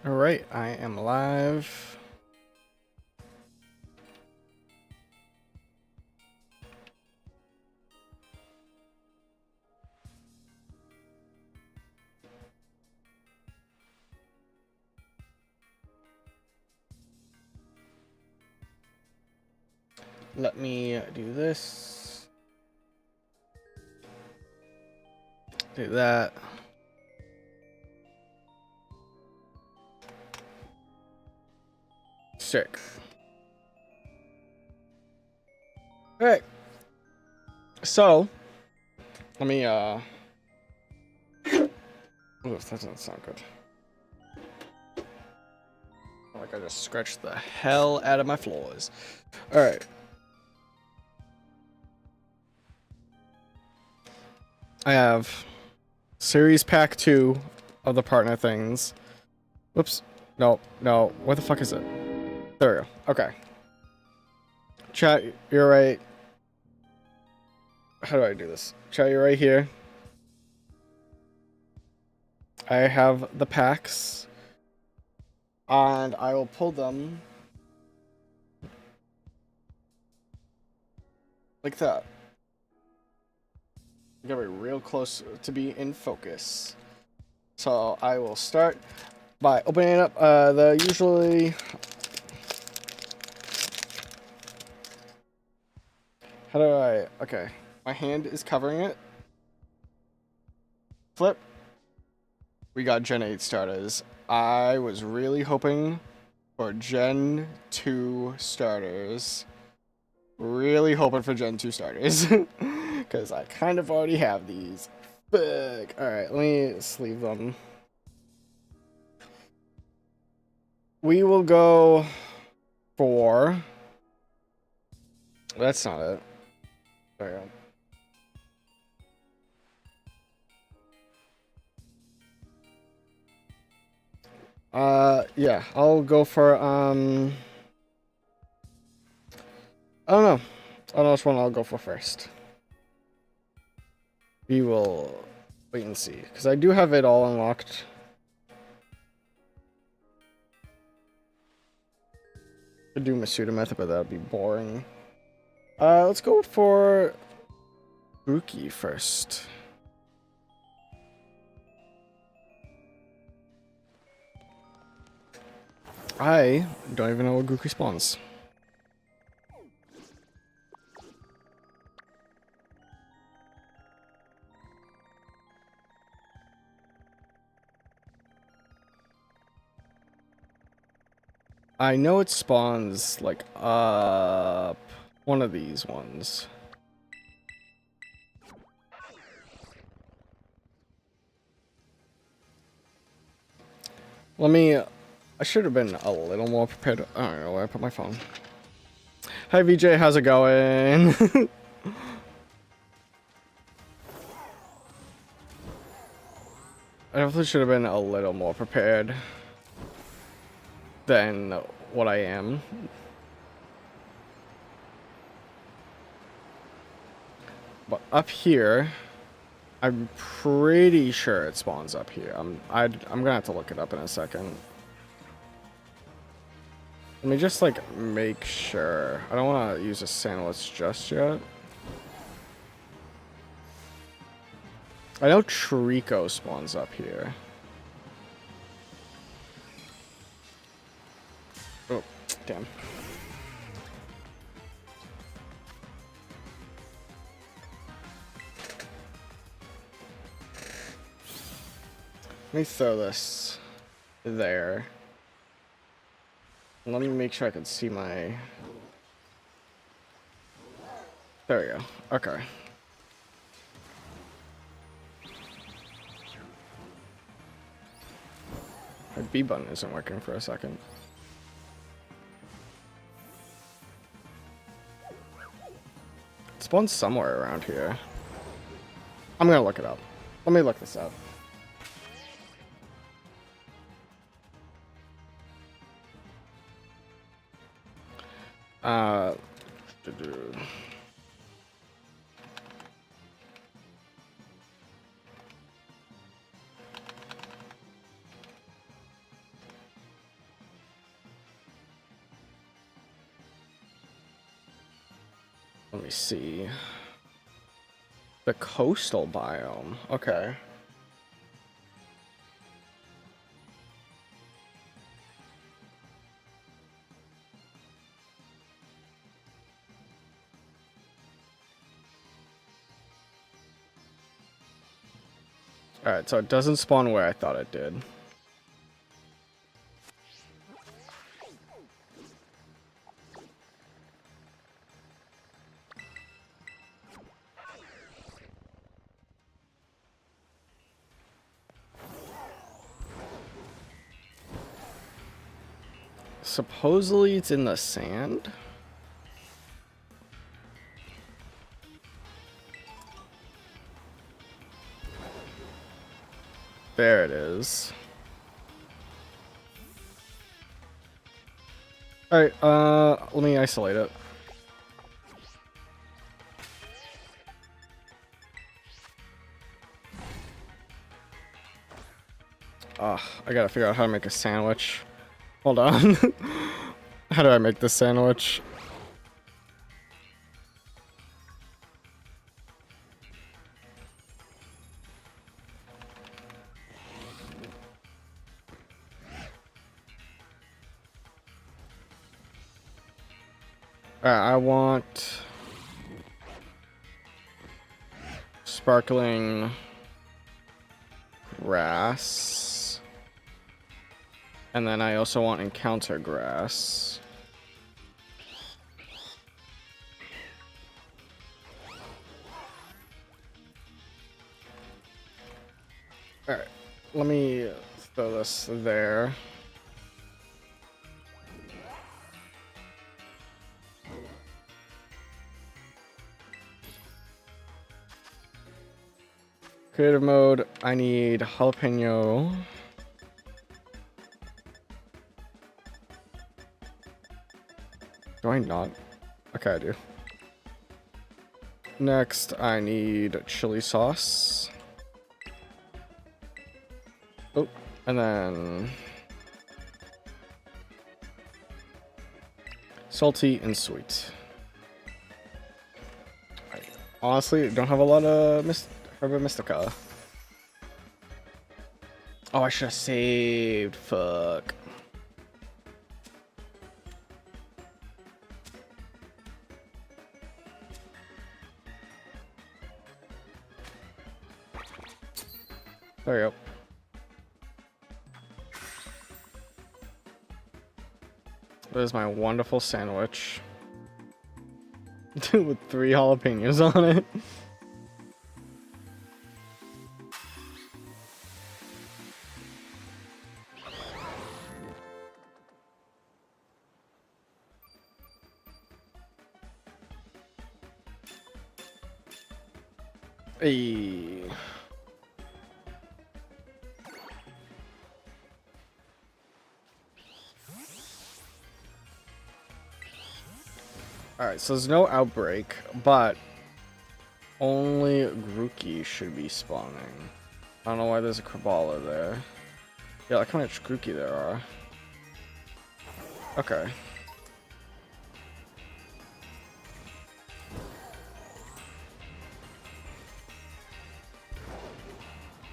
All right, I am live. Let me do this. Do that. Sick. All right. So, let me oof, that doesn't sound good. Like I just scratched the hell out of my floors. All right. I have Series Pack 2 of the partner things. Whoops. No. What the fuck is it? There we go. Okay. Chat, you're right. How do I do this? Chat, you're right here. I have the packs. And I will pull them like that. You gotta be real close to be in focus. So I will start by opening up the usually. How do I? Okay, my hand is covering it. Flip. We got Gen 8 starters. I was really hoping for Gen 2 starters. Really hoping for Gen 2 starters. Because I kind of already have these. Fuck. Alright, let me sleeve them. We will go for... That's not it. There we go. Yeah, I'll go for, I don't know. I don't know which one I'll go for first. We will wait and see, because I do have it all unlocked. Could do Masuda method, but that would be boring. Let's go for Buki first. I don't even know what Guki spawns. I know it spawns like up one of these ones. Let me. I should have been a little more prepared. I don't know where I put my phone. Hi VJ, how's it going? I definitely should have been a little more prepared than what I am. But up here, I'm pretty sure it spawns up here. I'm gonna have to look it up in a second. Let me just like make sure. I don't want to use a sandwich just yet. I know Trico spawns up here. Oh, damn. Let me throw this there. Let me make sure I can see my... There we go. Okay. My B button isn't working for a second. It spawns somewhere around here. I'm gonna look it up. Let me look this up. Uh... Let me see. The coastal biome. Okay. Alright, so it doesn't spawn where I thought it did. Supposedly it's in the sand. There it is. Alright, let me isolate it. I gotta figure out how to make a sandwich. Hold on. How do I make this sandwich? I want sparkling grass. And then I also want encounter grass. Alright, let me throw this there. Creative mode, I need jalapeno. Do I not? Okay, I do. Next, I need chili sauce. Oh, and then salty and sweet. I honestly don't have a lot of Herba Mystica. Oh, I should have saved. Fuck. There you go. There's my wonderful sandwich. With 3 jalapenos on it. Hey. Alright, so there's no outbreak, but only Grookey should be spawning. I don't know why there's a Krabala there. Yeah, look how much Grookey there are. Okay.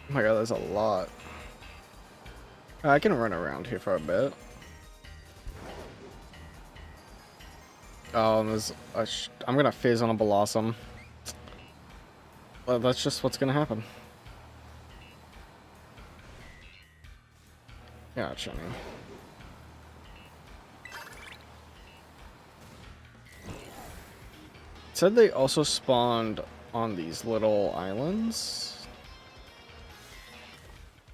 Oh my god, there's a lot. I can run around here for a bit. Oh, there's I'm gonna fizz on a Blossom. Well, that's just what's gonna happen. Yeah, Jenny. It said they also spawned on these little islands.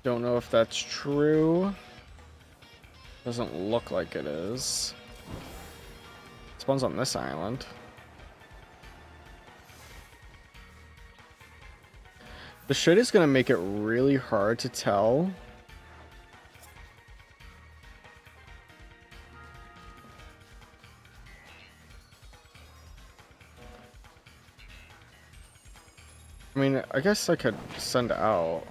Don't know if that's true. Doesn't look like it is. It spawns on this island. The shit is gonna make it really hard to tell. I mean, I guess I could send out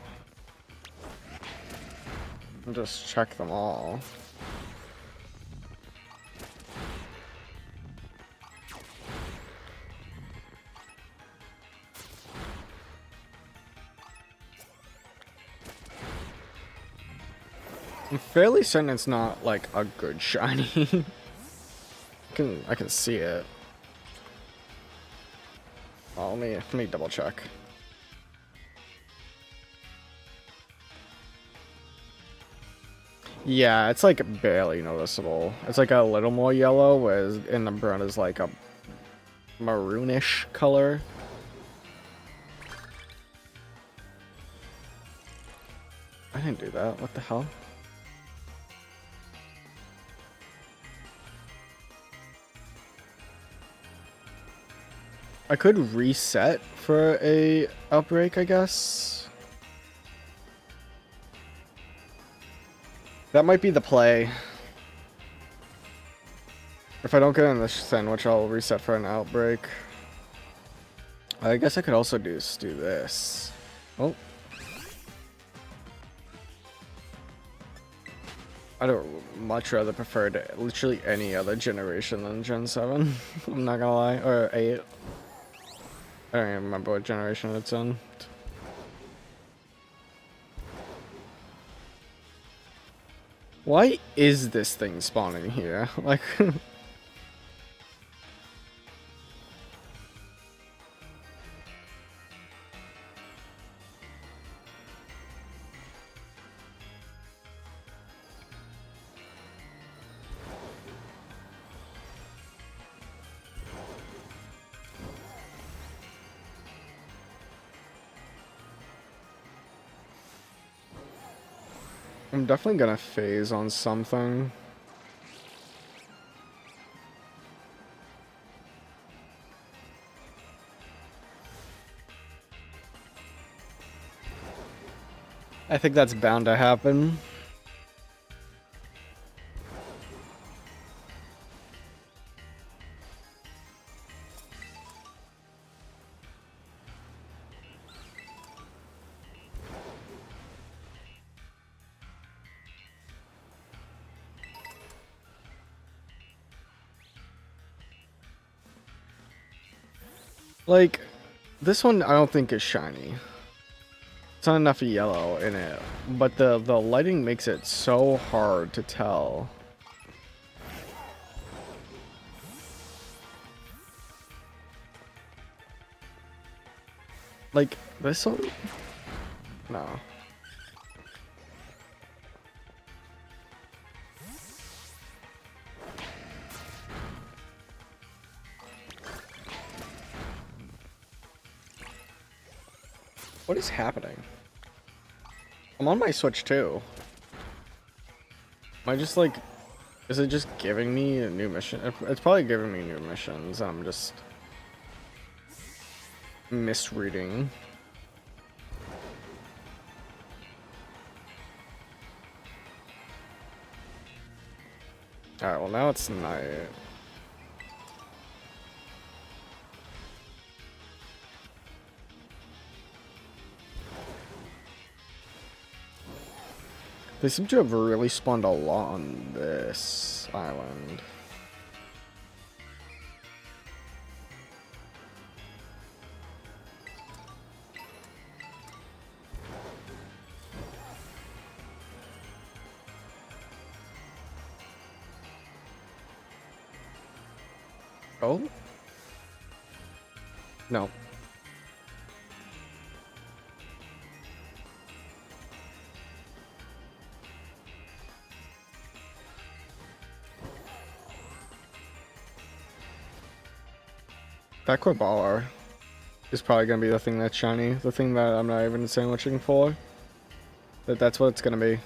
and just check them all. I'm fairly certain it's not like a good shiny. I can see it. Oh, let me double check. Yeah, it's like barely noticeable. It's like a little more yellow, whereas in the brown is like a maroonish color. I didn't do that. What the hell? I could reset for a outbreak, I guess. That might be the play. If I don't get in the sandwich, I'll reset for an outbreak. I guess I could also do this. Oh. I don't much rather prefer to literally any other generation than Gen 7. I'm not gonna lie. Or 8. I don't even remember what generation it's in. Why is this thing spawning here? Like... I'm definitely gonna phase on something. I think that's bound to happen. Like, this one I don't think is shiny. It's not enough yellow in it, but the lighting makes it so hard to tell. Like, this one? No. What is happening? I'm on my Switch too. Am I just like... Is it just giving me a new mission? It's probably giving me new missions. I'm just... misreading. Alright, well now it's night. They seem to have really spawned a lot on this island. Oh? No. That Corballer is probably gonna be the thing that's shiny. The thing that I'm not even sandwiching for. That's what it's gonna be.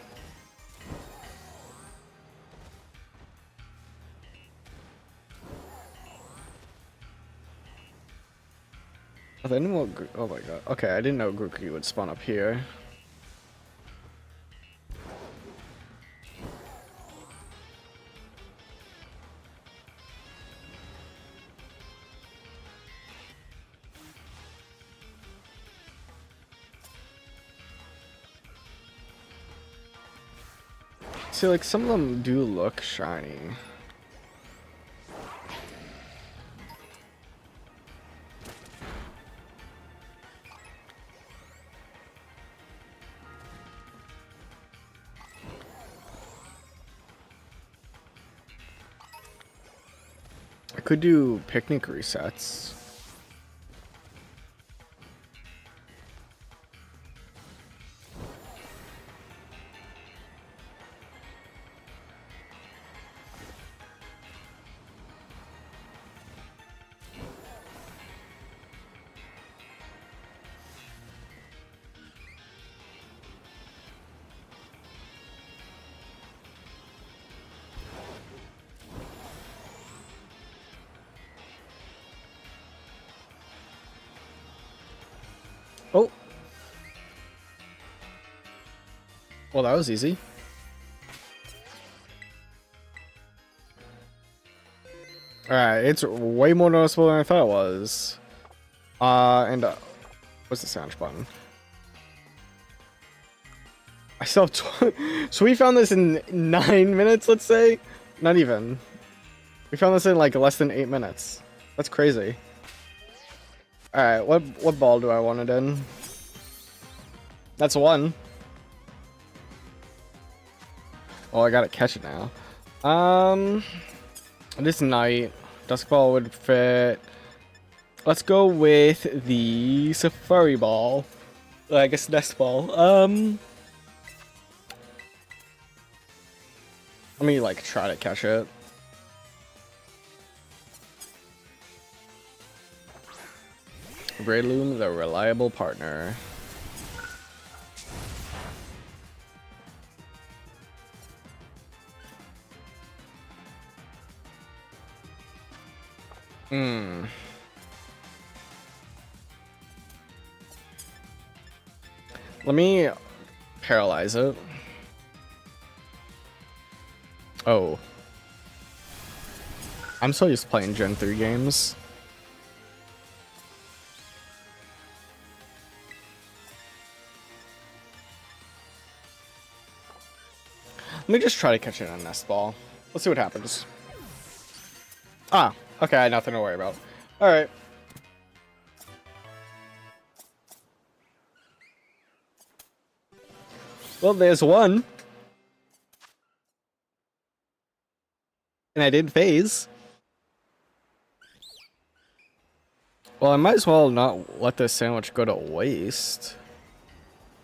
Oh, the animal. Oh my god. Okay, I didn't know Grookey would spawn up here. See, like, some of them do look shiny. I could do picnic resets. Oh. Well, that was easy. Alright, it's way more noticeable than I thought it was. What's the sandwich button? I still have so we found this in 9 minutes, let's say? Not even. We found this in like less than 8 minutes. That's crazy. Alright, what ball do I want it in? That's one. Oh, I gotta catch it now. This night, dusk ball would fit. Let's go with the safari ball. I guess nest ball. Let me like try to catch it. Breloom, the reliable partner. Let me paralyze it. Oh. I'm so used to playing Gen 3 games. Let me just try to catch it on a nest ball. Let's see what happens. Ah, okay, nothing to worry about. Alright. Well, there's one. And I did phase. Well, I might as well not let this sandwich go to waste.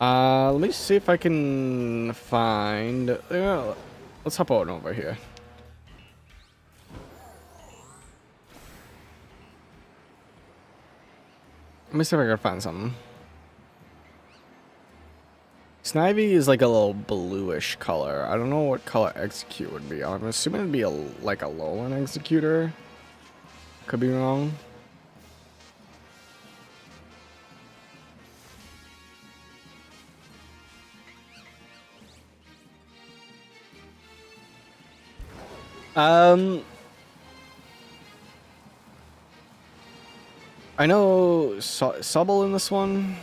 Let me see if I can find... let's hop on over here. Let me see if I can find something. Snivy is like a little bluish color. I don't know what color Execute would be. I'm assuming it'd be like a Alolan Executor. Could be wrong. I know Sobble in this one.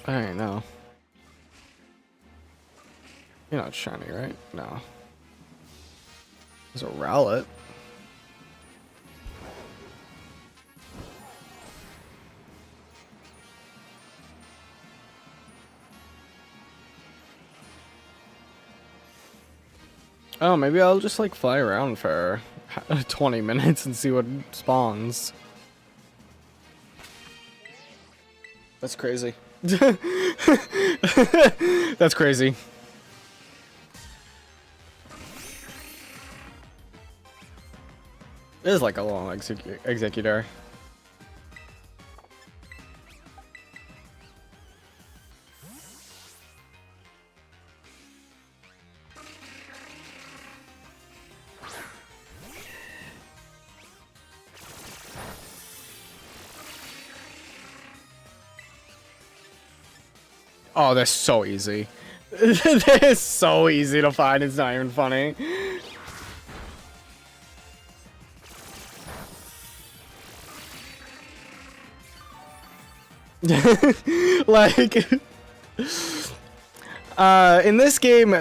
I don't know. You're not shiny, right? No. There's a Rowlet. Oh, maybe I'll just like fly around for 20 minutes and see what spawns. That's crazy. That's crazy. It is like a long executor. Oh, they're so easy. They're so easy to find. It's not even funny. Like, in this game,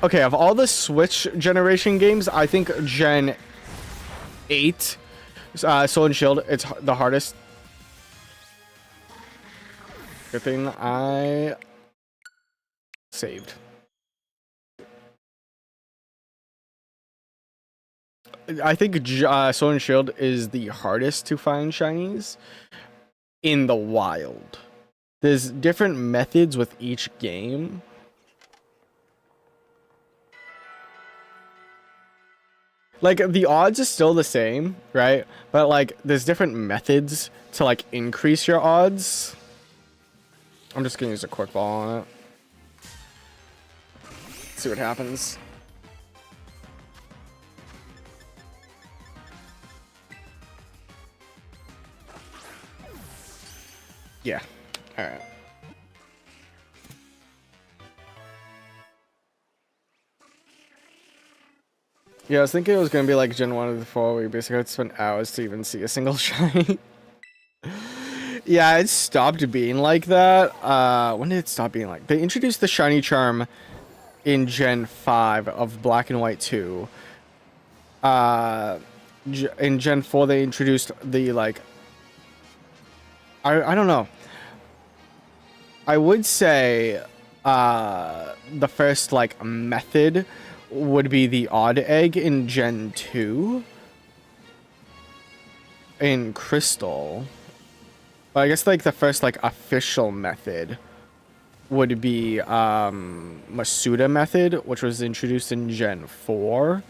okay, of all the Switch generation games, I think Gen 8, Sword and Shield, it's the hardest. Good thing I saved. I think Sword and Shield is the hardest to find shinies in the wild. There's different methods with each game. Like, the odds are still the same, right? But, like, there's different methods to, like, increase your odds. I'm just gonna use a quick ball on it. See what happens. Yeah. Alright. Yeah, I was thinking it was gonna be like Gen 1 of the 4, where you basically had to spend hours to even see a single shiny. Yeah, it stopped being like that. When did it stop being like? They introduced the shiny charm in Gen 5 of Black and White 2. In Gen 4, they introduced the, like... I don't know. I would say the first, like, method would be the odd egg in Gen 2. In Crystal. But I guess, like, the first, like, official method would be Masuda method, which was introduced in Gen 4.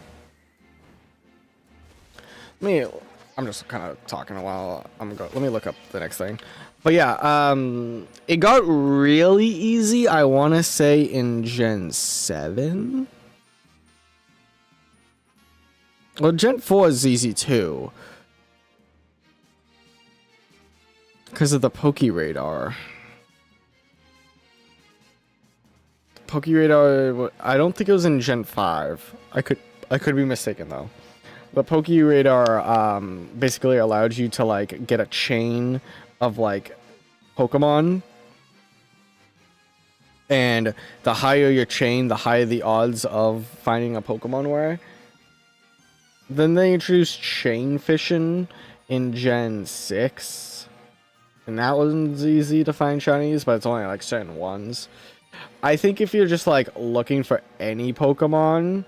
I'm just kind of talking a while. Let me look up the next thing. But yeah, it got really easy, I want to say, in Gen 7. Well, Gen 4 is easy too. Because of the Pokeradar. Pokeradar, I don't think it was in Gen 5. I could be mistaken though. The Pokeradar basically allowed you to, like, get a chain of, like, Pokemon. And the higher your chain, the higher the odds of finding a Pokemon were. Then they introduced chain fishing in Gen 6. And that one's easy to find shinies, but it's only, like, certain ones. I think if you're just, like, looking for any Pokemon,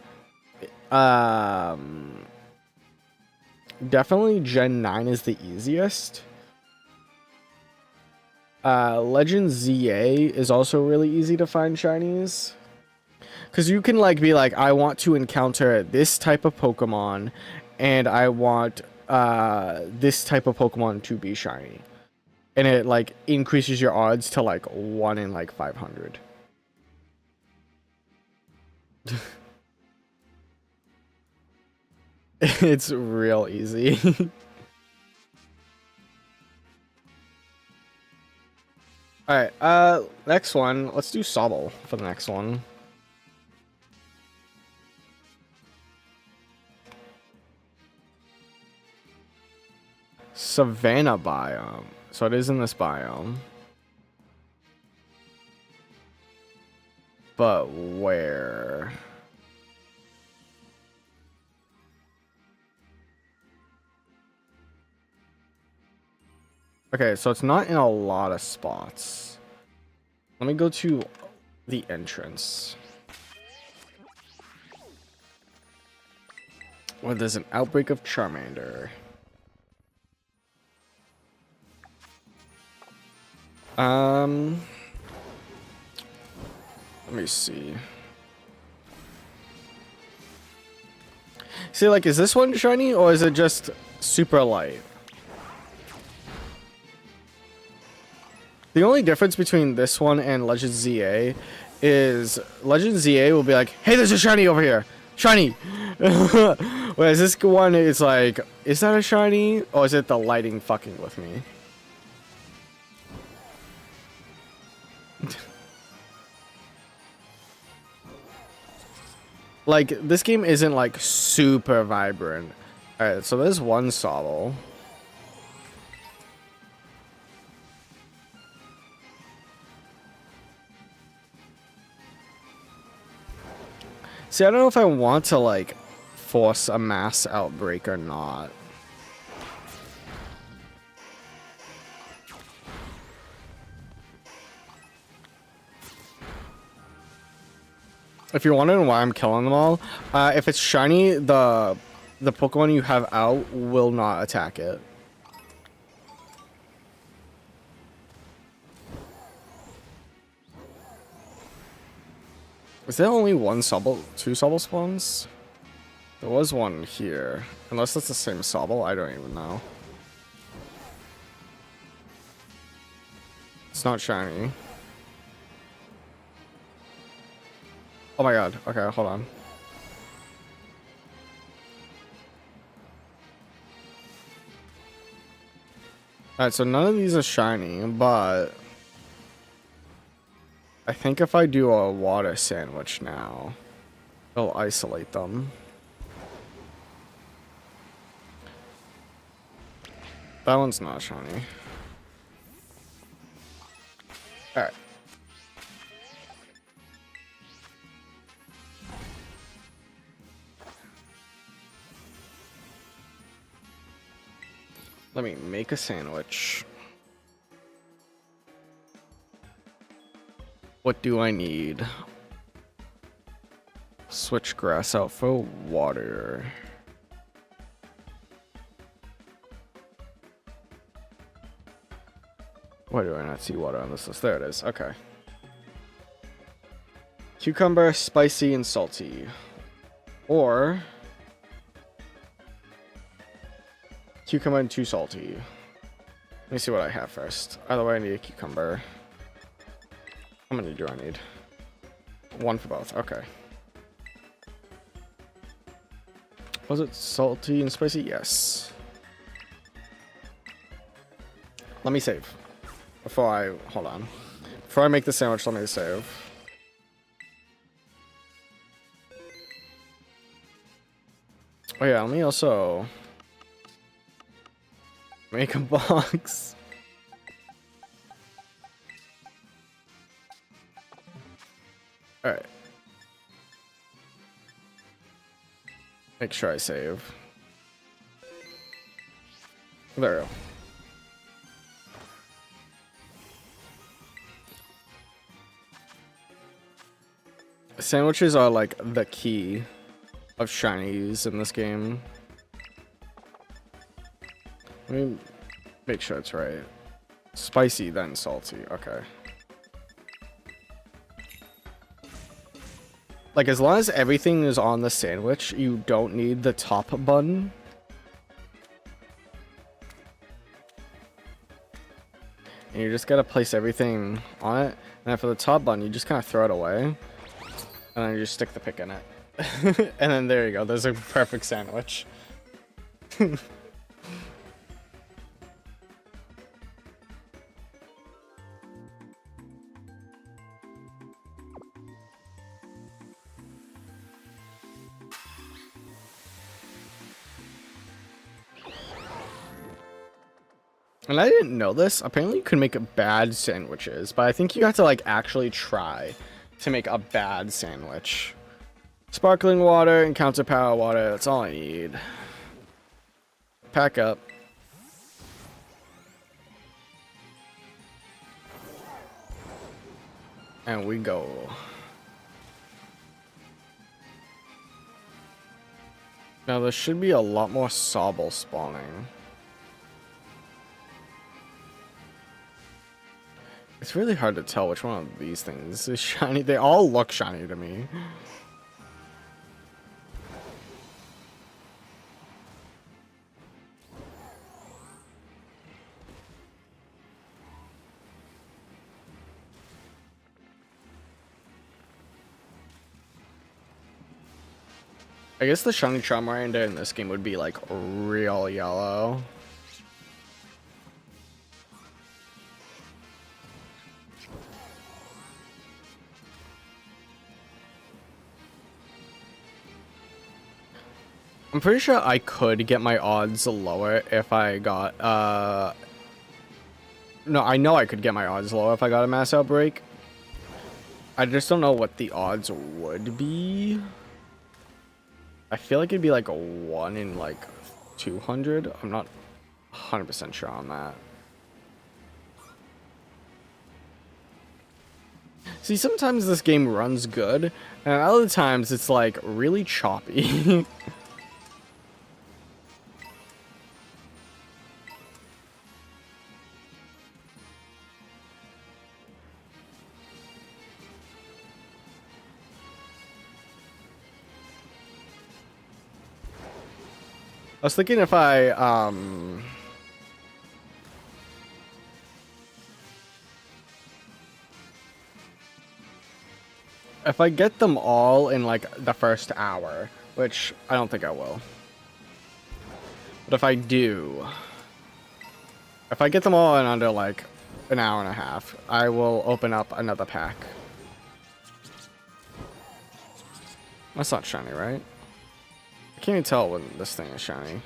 definitely Gen 9 is the easiest. Legend ZA is also really easy to find shinies. Because you can, like, be like, I want to encounter this type of Pokemon, and I want this type of Pokemon to be shiny. And it, like, increases your odds to, like, 1 in, like, 500. It's real easy. Alright, next one. Let's do Sobble for the next one. Savannah biome. So it is in this biome. But where? Okay, so it's not in a lot of spots. Let me go to the entrance. Where there's an outbreak of Charmander. Let me see. See, like, is this one shiny or is it just super light? The only difference between this one and Legend ZA is Legend ZA will be like, hey, there's a shiny over here. Shiny! Whereas this one is like, is that a shiny? Or is it the lighting fucking with me? Like, this game isn't, like, super vibrant. Alright, so there's one Sobble. See, I don't know if I want to, like, force a mass outbreak or not. If you're wondering why I'm killing them all, if it's shiny, the Pokemon you have out will not attack it. Is there only two Sobble spawns? There was one here. Unless it's the same Sobble, I don't even know. It's not shiny. Oh my god. Okay, hold on. Alright, so none of these are shiny, but I think if I do a water sandwich now, it'll isolate them. That one's not shiny. Alright. Let me make a sandwich. What do I need? Switch grass out for water. Why do I not see water on this list? There it is. Okay. Cucumber, spicy, and salty. Or cucumber and too salty. Let me see what I have first. Either way, I need a cucumber. How many do I need? One for both. Okay. Was it salty and spicy? Yes. Let me save. Hold on. Before I make the sandwich, let me save. Oh yeah, let me also make a box. Alright. Make sure I save. There we go. Sandwiches are like the key of shinies in this game. Let me make sure it's right. Spicy, then salty. Okay. Like, as long as everything is on the sandwich, you don't need the top bun. And you just gotta place everything on it. And then for the top bun, you just kind of throw it away. And then you just stick the pick in it. And then there you go. There's a perfect sandwich. And I didn't know this. Apparently you can make bad sandwiches, but I think you have to like actually try to make a bad sandwich. Sparkling water and counter power water, that's all I need. Pack up. And we go. Now there should be a lot more Sobble spawning. It's really hard to tell which one of these things is shiny. They all look shiny to me. I guess the shiny Charmander in this game would be like real yellow. I'm pretty sure I could get my odds lower if I got, no, I know I could get my odds lower if I got a mass outbreak. I just don't know what the odds would be. I feel like it'd be like a 1 in like 200. I'm not 100% sure on that. See, sometimes this game runs good, And other times it's like really choppy. I was thinking if I get them all in like the first hour, which I don't think I will. But if I do, if I get them all in under like an hour and a half, I will open up another pack. That's not shiny, right? I can't even tell when this thing is shiny.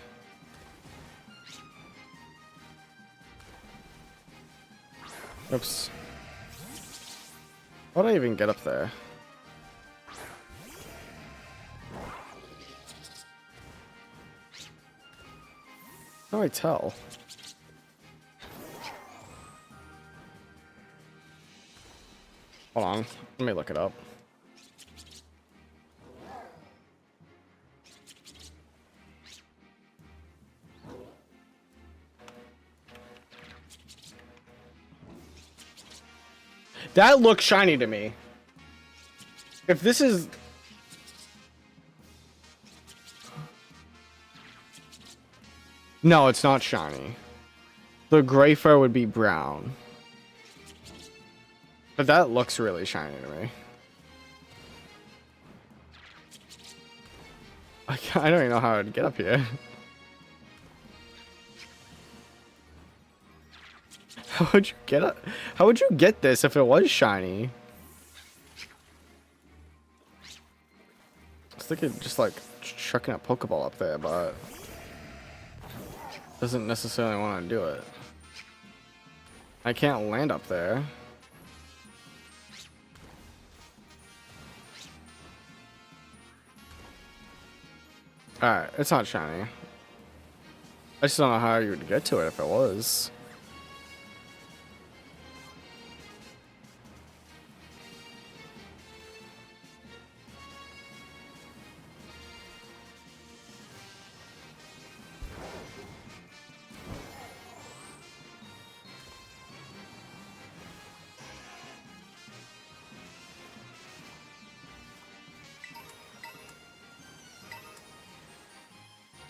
Oops. How did I even get up there? How do I tell? Hold on. Let me look it up. That looks shiny to me. If this is... No, it's not shiny. The gray fur would be brown. But that looks really shiny to me. I don't even know how to get up here. How would you get up? How would you get this if it was shiny? I was thinking just like chucking a Pokeball up there, but doesn't necessarily want to do it. I can't land up there. Alright, it's not shiny. I just don't know how you would get to it if it was.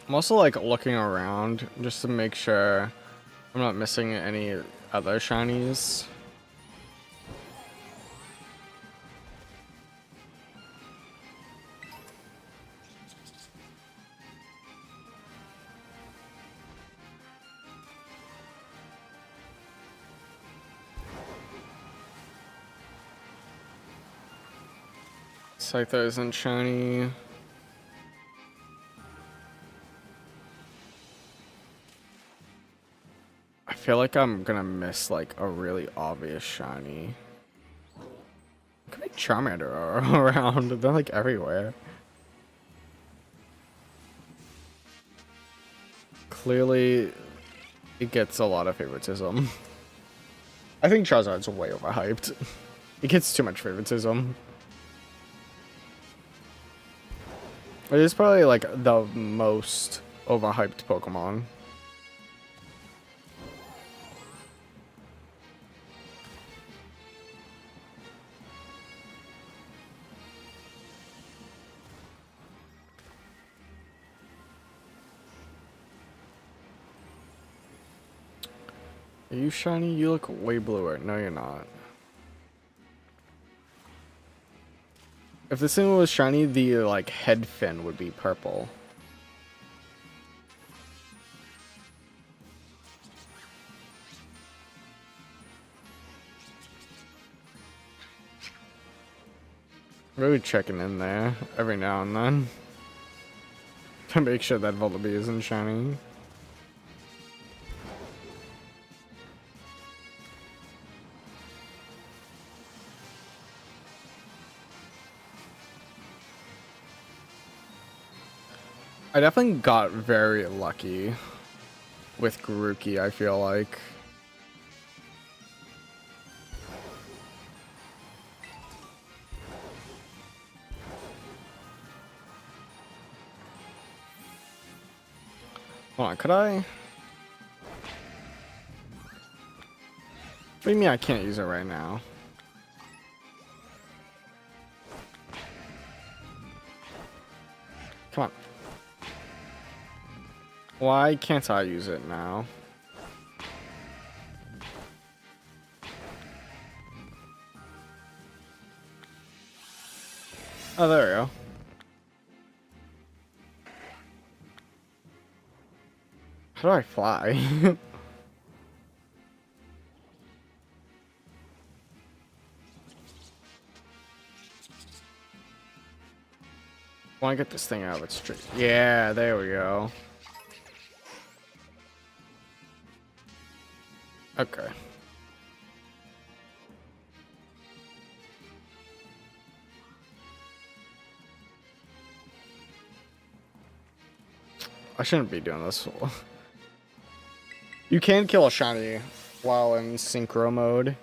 I'm also like looking around just to make sure I'm not missing any other shinies. Scyther isn't shiny. I feel like I'm gonna miss like a really obvious shiny. Could be Charmander around. They're like everywhere. Clearly, it gets a lot of favoritism. I think Charizard's way overhyped. It gets too much favoritism. It is probably like the most overhyped Pokemon. Are you shiny? You look way bluer. No, you're not. If this thing was shiny, the like head fin would be purple. Really checking in there every now and then to make sure that Volibee isn't shiny. I definitely got very lucky with Grookey, I feel like. Hold on, could I? What do you mean I can't use it right now? Come on. Why can't I use it now? Oh, there we go. How do I fly? I want to get this thing out of its tree. Yeah, there we go. Okay. I shouldn't be doing this. You can kill a shiny while in synchro mode.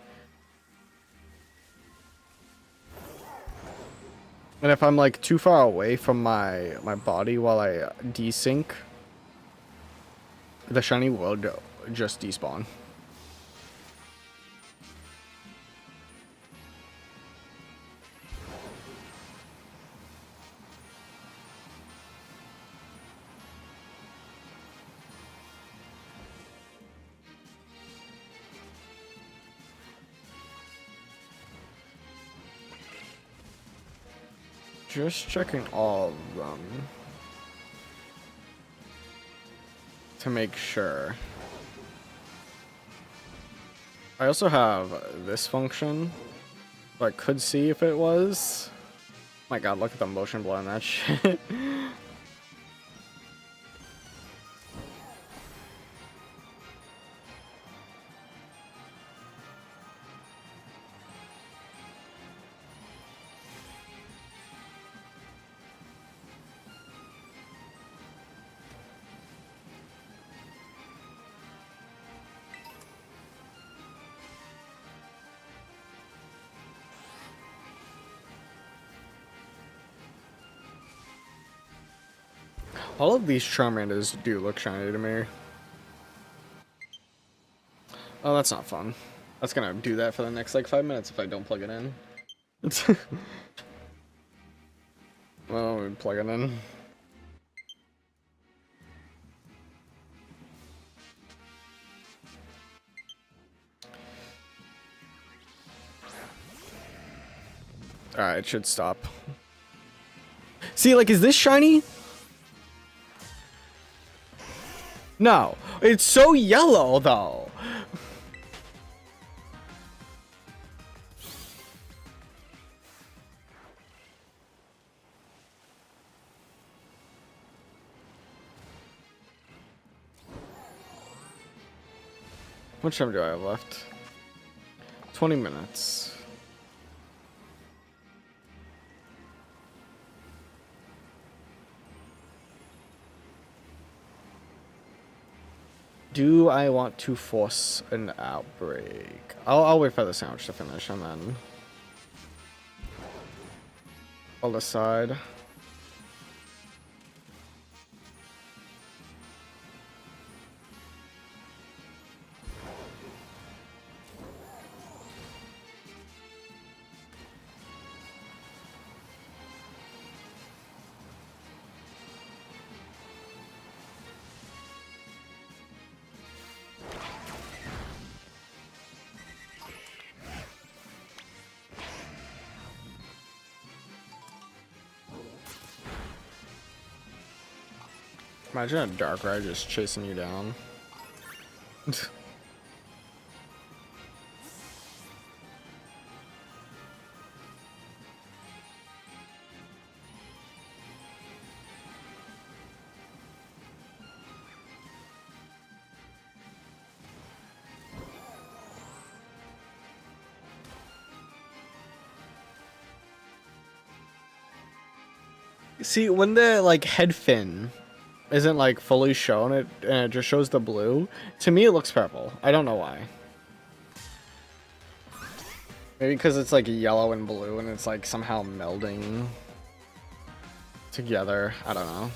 And if I'm like too far away from my body while I desync, the shiny will just despawn. Just checking all of them to make sure. I also have this function, so I could see if it was. My god, look at the motion blur on that shit. All of these Charmanders do look shiny to me. Oh, that's not fun. That's gonna do that for the next like 5 minutes if I don't plug it in. Well, we plug it in. Alright, it should stop. See, like, is this shiny? No. It's so yellow, though. How much time do I have left? 20 minutes. Do I want to force an outbreak? I'll wait for the sandwich to finish and then I'll decide. Imagine a Darkrai just chasing you down. See, when the like head fin isn't like fully shown, and it just shows the blue, to me it looks purple. I don't know why. Maybe because it's like yellow and blue and it's like somehow melding together. I don't know.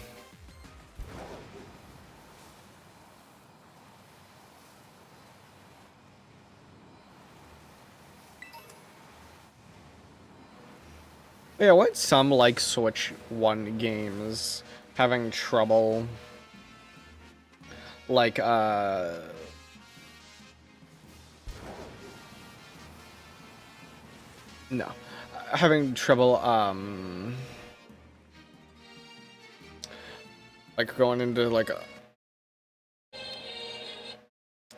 Yeah, what some like Switch 1 games having trouble like no. Having trouble like going into like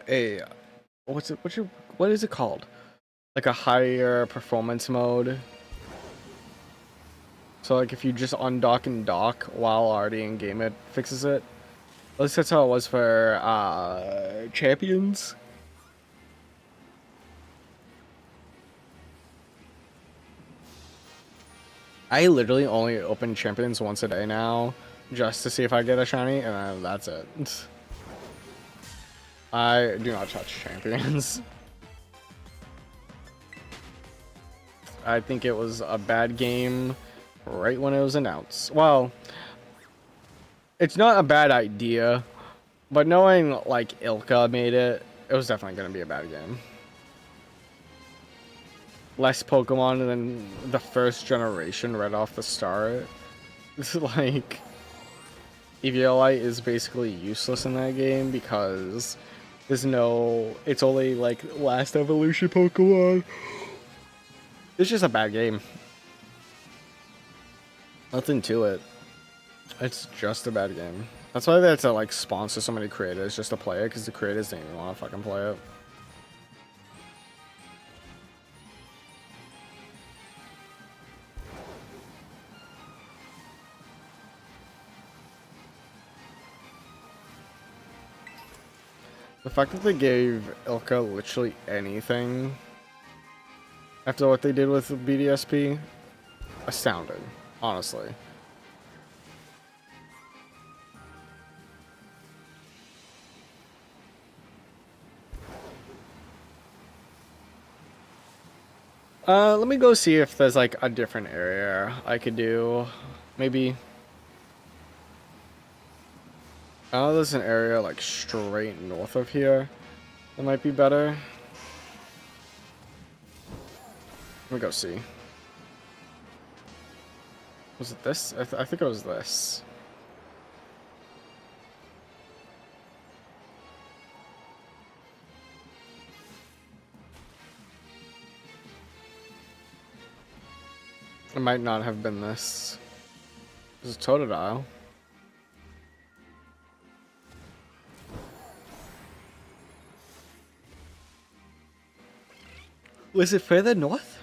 a what is it called? Like a higher performance mode. So like if you just undock and dock while already in game, it fixes it. At least that's how it was for Champions. I literally only open Champions once a day now, just to see if I get a shiny, and then that's it. I do not touch Champions. I think it was a bad game right when it was announced. Well, it's not a bad idea, but knowing like Ilka made it, it was definitely going to be a bad game. Less Pokemon than the first generation right off the start. It's like Eviolite is basically useless in that game because there's no, it's only like last evolution Pokemon. It's just a bad game. Nothing to it. It's just a bad game. That's why they had to like sponsor so many creators just to play it, because the creators didn't even want to fucking play it. The fact that they gave Ilka literally anything after what they did with BDSP, astounding, honestly. Let me go see if there's like a different area I could do. Maybe. I know there's an area like straight north of here that might be better. Let me go see. Was it this? I think it was this. It might not have been this. This is Totodile. Was it further north?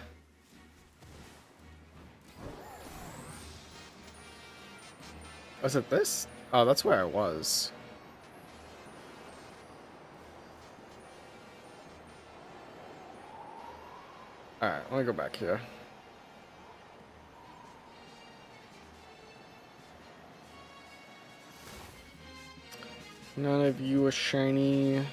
Was it this? Oh, that's where I was. Alright, let me go back here. None of you are shiny.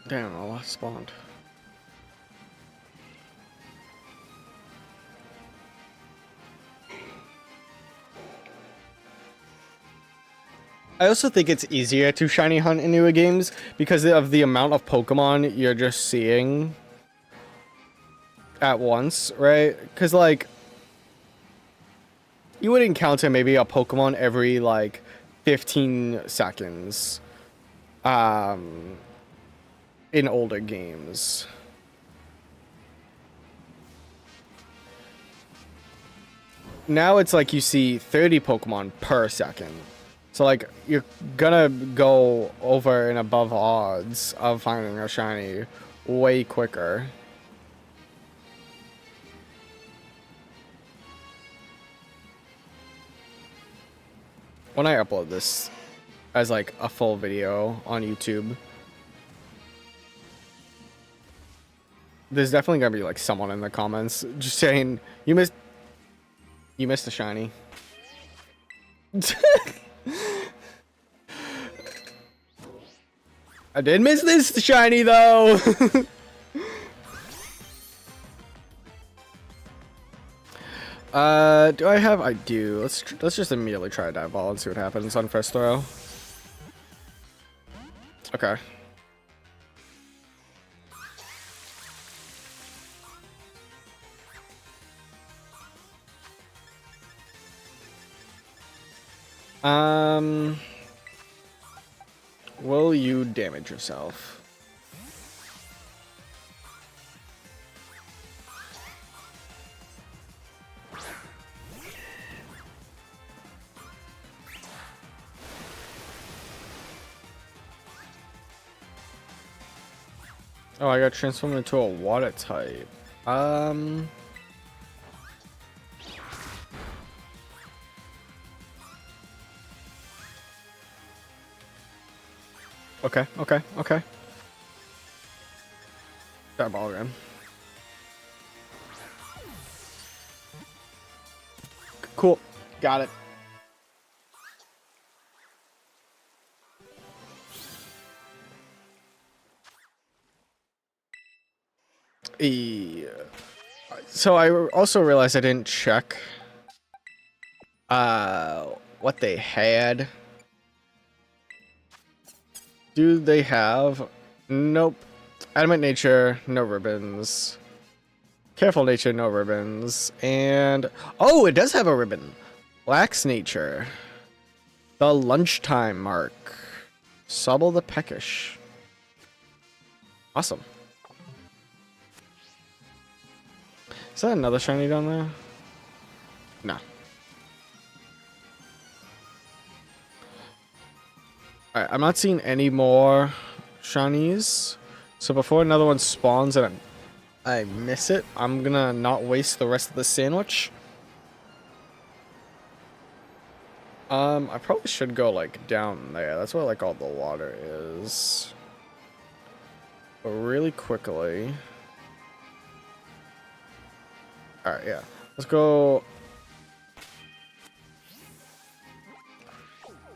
Damn, I lost spawned. I also think it's easier to shiny hunt in newer games because of the amount of Pokemon you're just seeing at once, right? Because, like, you would encounter maybe a Pokemon every, like, 15 seconds in older games. Now it's like you see 30 Pokemon per second. So, like, you're gonna go over and above odds of finding a shiny way quicker. When I upload this as, like, a full video on YouTube, There's definitely gonna be like someone in the comments just saying you missed a shiny. I did miss this shiny though. Do I have? I do. Let's just immediately try a dive ball and see what happens on first throw. Okay. Will you damage yourself? Oh, I got transformed into a water type. Okay. That ball again. Cool. Got it. Yeah. So I also realized I didn't check what they had. Do they have? Nope. Adamant nature, no ribbons. Careful nature, no ribbons. And oh, it does have a ribbon. Lax nature. The lunchtime mark. Sobble the peckish. Awesome. Is that another shiny down there? No. Alright, I'm not seeing any more shinies. So before another one spawns and I miss it, I'm gonna not waste the rest of the sandwich. I probably should go like down there. That's where like all the water is. But really quickly. Alright, yeah. Let's go.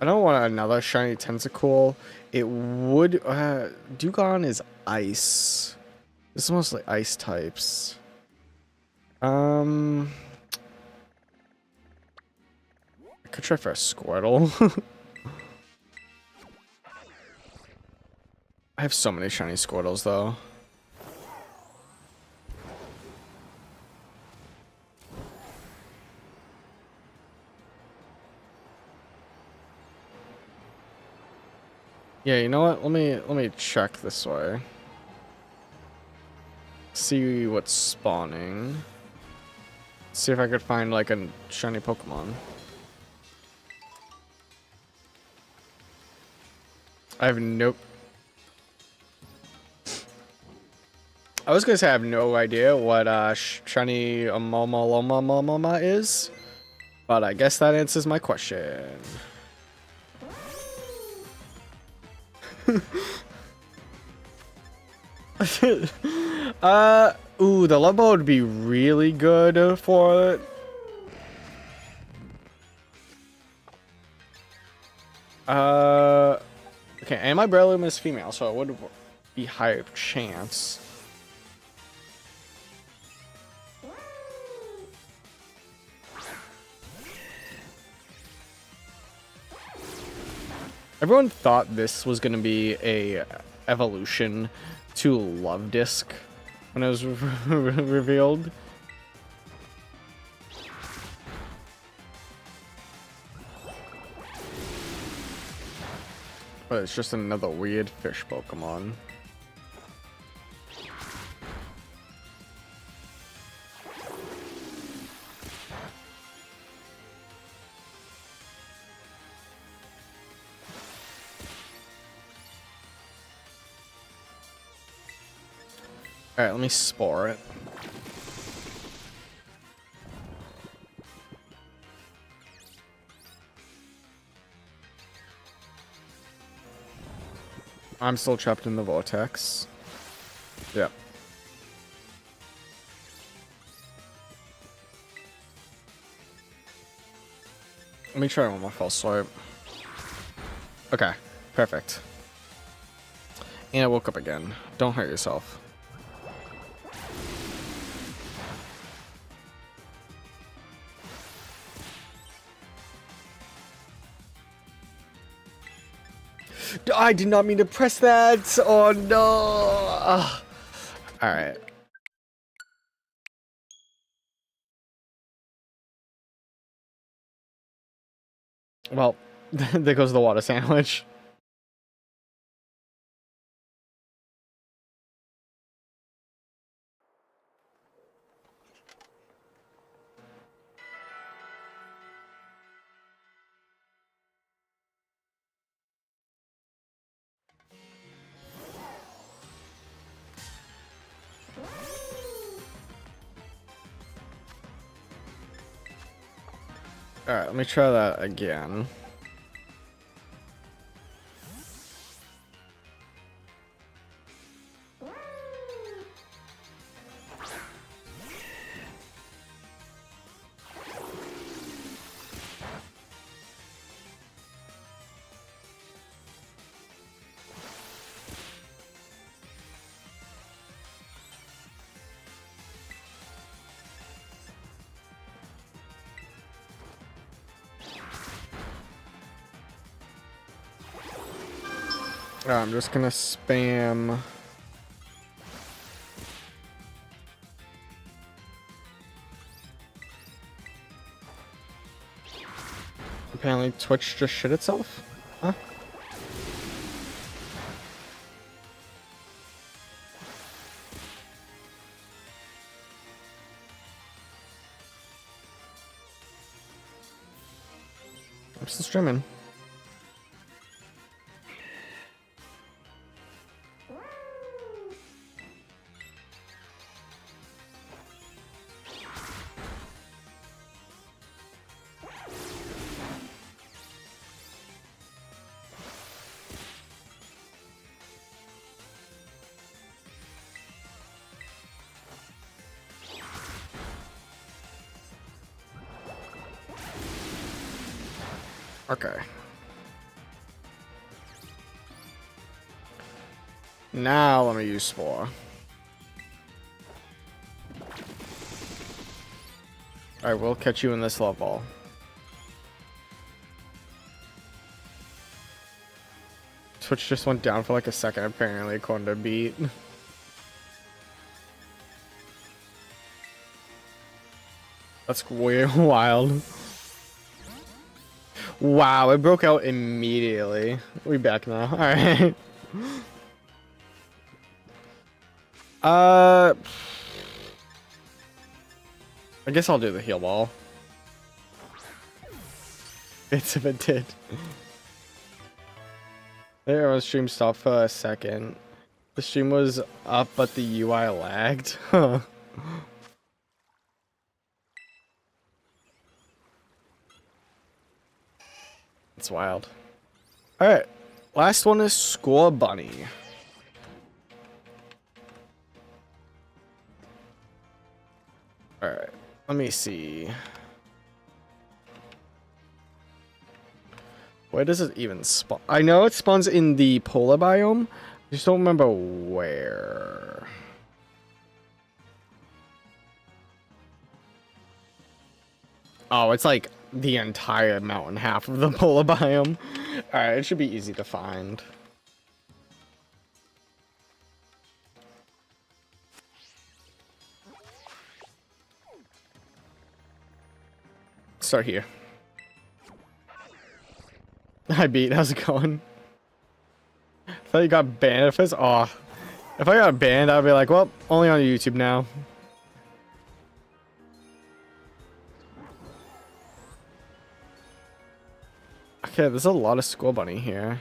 I don't want another shiny Tentacool. It would Dewgong is ice. This is mostly ice types. I could try for a Squirtle. I have so many shiny Squirtles though. Yeah, you know what? Let me check this way. See what's spawning. See if I could find like a shiny Pokemon. I have no. I was gonna say I have no idea what shiny Amomoloma is, but I guess that answers my question. Ooh, the Lubbo would be really good for it. Okay, and my Breloom is female, so it would be higher chance. Everyone thought this was gonna be a evolution to Love Disc when it was revealed. But it's just another weird fish Pokemon. Alright, let me spore it. I'm still trapped in the vortex. Yep. Let me try one more false swipe. Okay, perfect. And I woke up again. Don't hurt yourself. I did not mean to press that. Oh no. Ugh. All right. Well, there goes the water sandwich. All right, let me try that again. I'm just gonna spam. Apparently Twitch just shit itself? Huh? I'm still streaming. Okay. Now let me use Spore. I will catch you in this level. Twitch just went down for like a second, apparently, according to Beat. That's weird, wild. Wow, it broke out immediately. We back now. All right. I guess I'll do the heal ball. It's if it did. There was stream stopped for a second. The stream was up, but the UI lagged. Huh. It's wild. Alright. Last one is Scorbunny. Alright. Let me see. Where does it even spawn? I know it spawns in the polar biome. I just don't remember where. Oh, it's like the entire mountain half of the polar biome. Alright, it should be easy to find. Start here. Hi, Beat. How's it going? I thought you got banned if it's... Oh. If I got banned, I'd be like, well, only on YouTube now. Okay, there's a lot of Scorbunny here.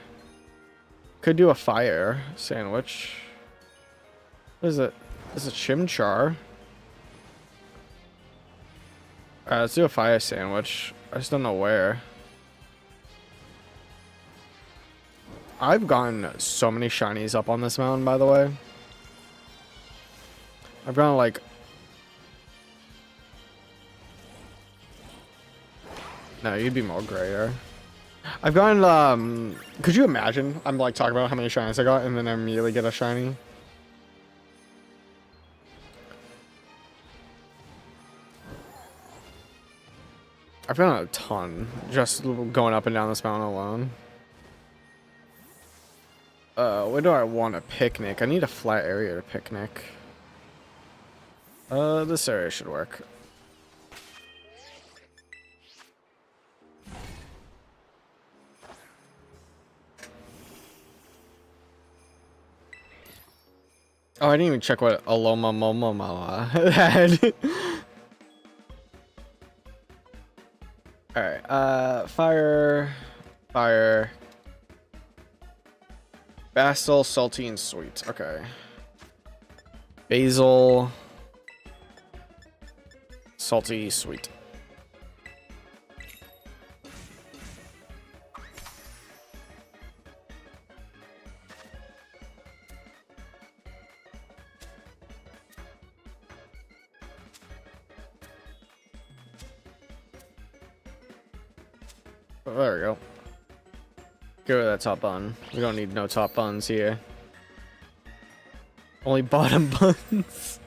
Could do a fire sandwich. What is it? Is it Chimchar? Alright, let's do a fire sandwich. I just don't know where. I've gotten so many shinies up on this mountain, by the way. I've gotten like... No, you'd be more grayer. I've gotten, could you imagine? I'm like talking about how many shinies I got and then I immediately get a shiny. I've gotten a ton just going up and down this mountain alone. Where do I want a picnic? I need a flat area to picnic. This area should work. Oh, I didn't even check what Aloma Momomala had. Alright, fire, basil, salty, and sweet. Okay. Basil, salty, sweet. Oh, there we go. Get rid of that top bun. We don't need no top buns here. Only bottom buns.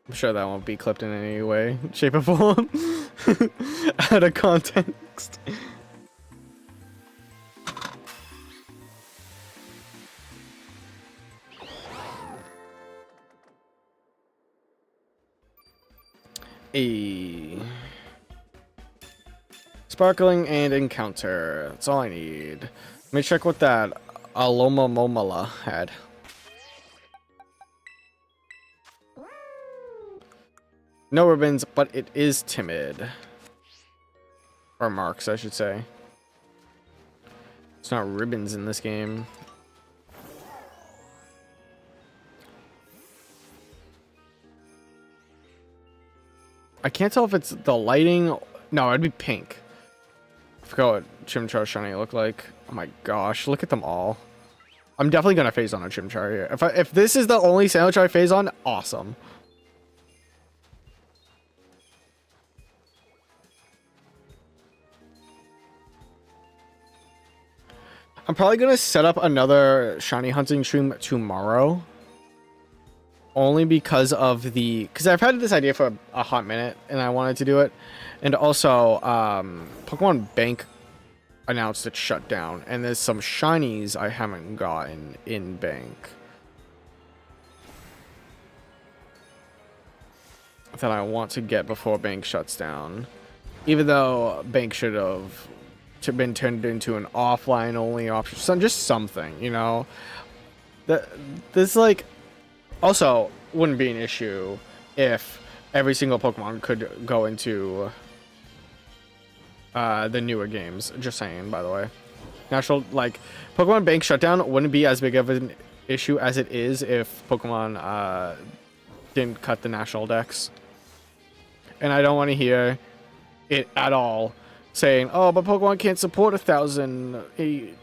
I'm sure that won't be clipped in any way, shape, or form. Out of context. Sparkling and encounter. That's all I need. Let me check what that Aloma Momala had. No ribbons, but it is timid. Or marks, I should say. It's not ribbons in this game. I can't tell if it's the lighting. No, it'd be pink. I forgot what Chimchar shiny looked like. Oh my gosh, look at them all. I'm definitely gonna phase on a Chimchar here. If this is the only sandwich I phase on, awesome. I'm probably gonna set up another shiny hunting stream tomorrow. Only because of because I've had this idea for a hot minute and I wanted to do it. And also, Pokemon Bank announced it's shut down. And there's some shinies I haven't gotten in Bank that I want to get before Bank shuts down. Even though Bank should have been turned into an offline only option. Just something, you know? This, like... Also, wouldn't be an issue if every single Pokemon could go into the newer games. Just saying, by the way. National, like, Pokemon Bank shutdown wouldn't be as big of an issue as it is if Pokemon didn't cut the national decks. And I don't want to hear it at all saying, oh, but Pokemon can't support 1,000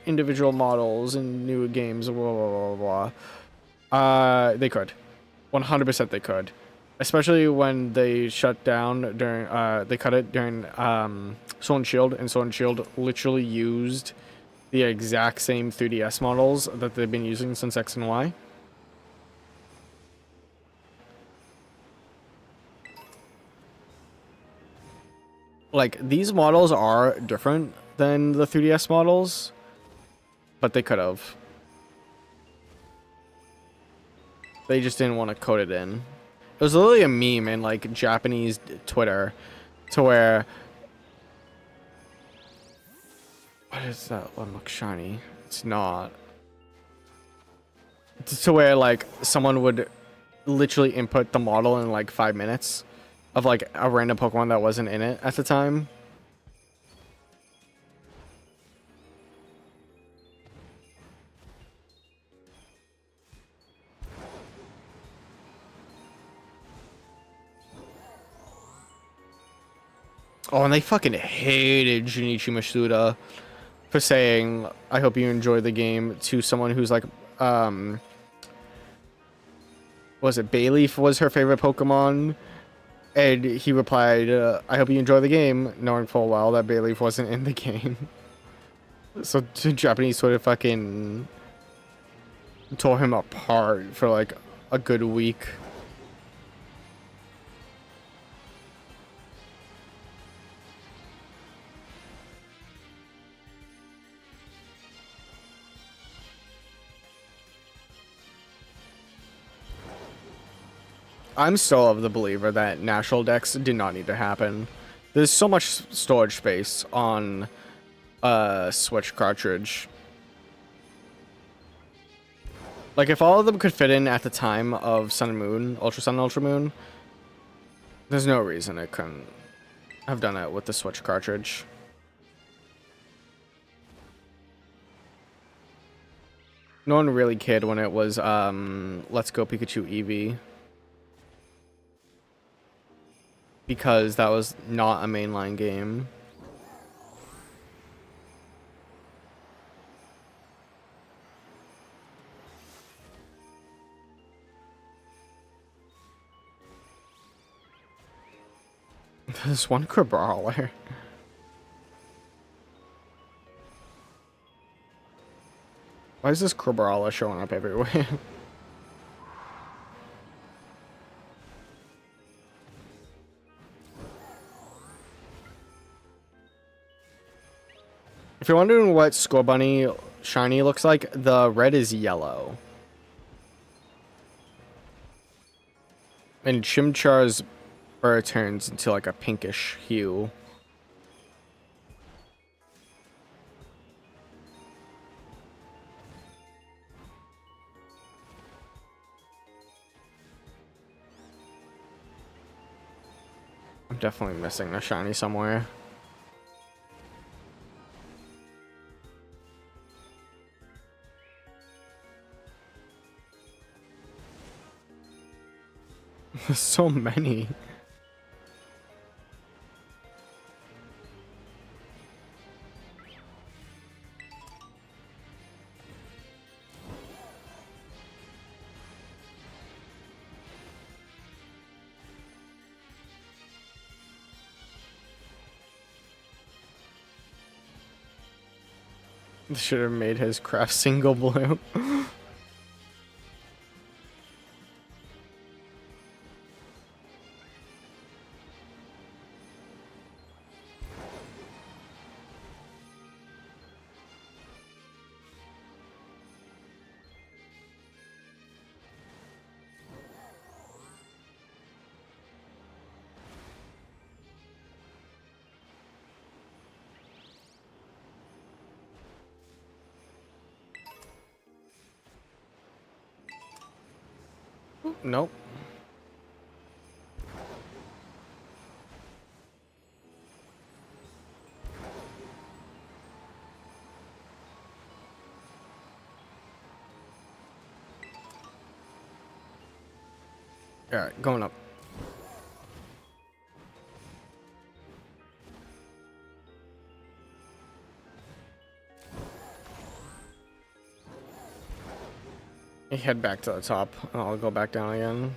individual models in newer games, blah, blah, blah, blah. They could. 100% they could. Especially when they shut down during, they cut it during Sword and Shield, and Sword and Shield literally used the exact same 3DS models that they've been using since X and Y. Like, these models are different than the 3DS models, but they could have. They just didn't want to code it in. It was literally a meme in, like, Japanese Twitter to where... What is that one look shiny? It's not. To where, like, someone would literally input the model in, like, 5 minutes of, like, a random Pokemon that wasn't in it at the time. Oh, and they fucking hated Junichi Masuda for saying, I hope you enjoy the game, to someone who's like, was it Bayleaf was her favorite Pokemon? And he replied, I hope you enjoy the game, knowing full well that Bayleaf wasn't in the game. So Japanese sort of fucking tore him apart for like a good week. I'm still of the believer that national decks did not need to happen. There's so much storage space on a Switch cartridge. Like, if all of them could fit in at the time of Sun and Moon, Ultra Sun and Ultra Moon, there's no reason it couldn't have done it with the Switch cartridge. No one really cared when it was Let's Go Pikachu Eevee, because that was not a mainline game. There's one Crabrawler. Why is this Crabrawler showing up everywhere? If you're wondering what Scorbunny shiny looks like, the red is yellow. And Chimchar's fur turns into like a pinkish hue. I'm definitely missing a shiny somewhere. There's so many. Should have made his craft single blue. Nope. Alright, going up. You head back to the top, and I'll go back down again.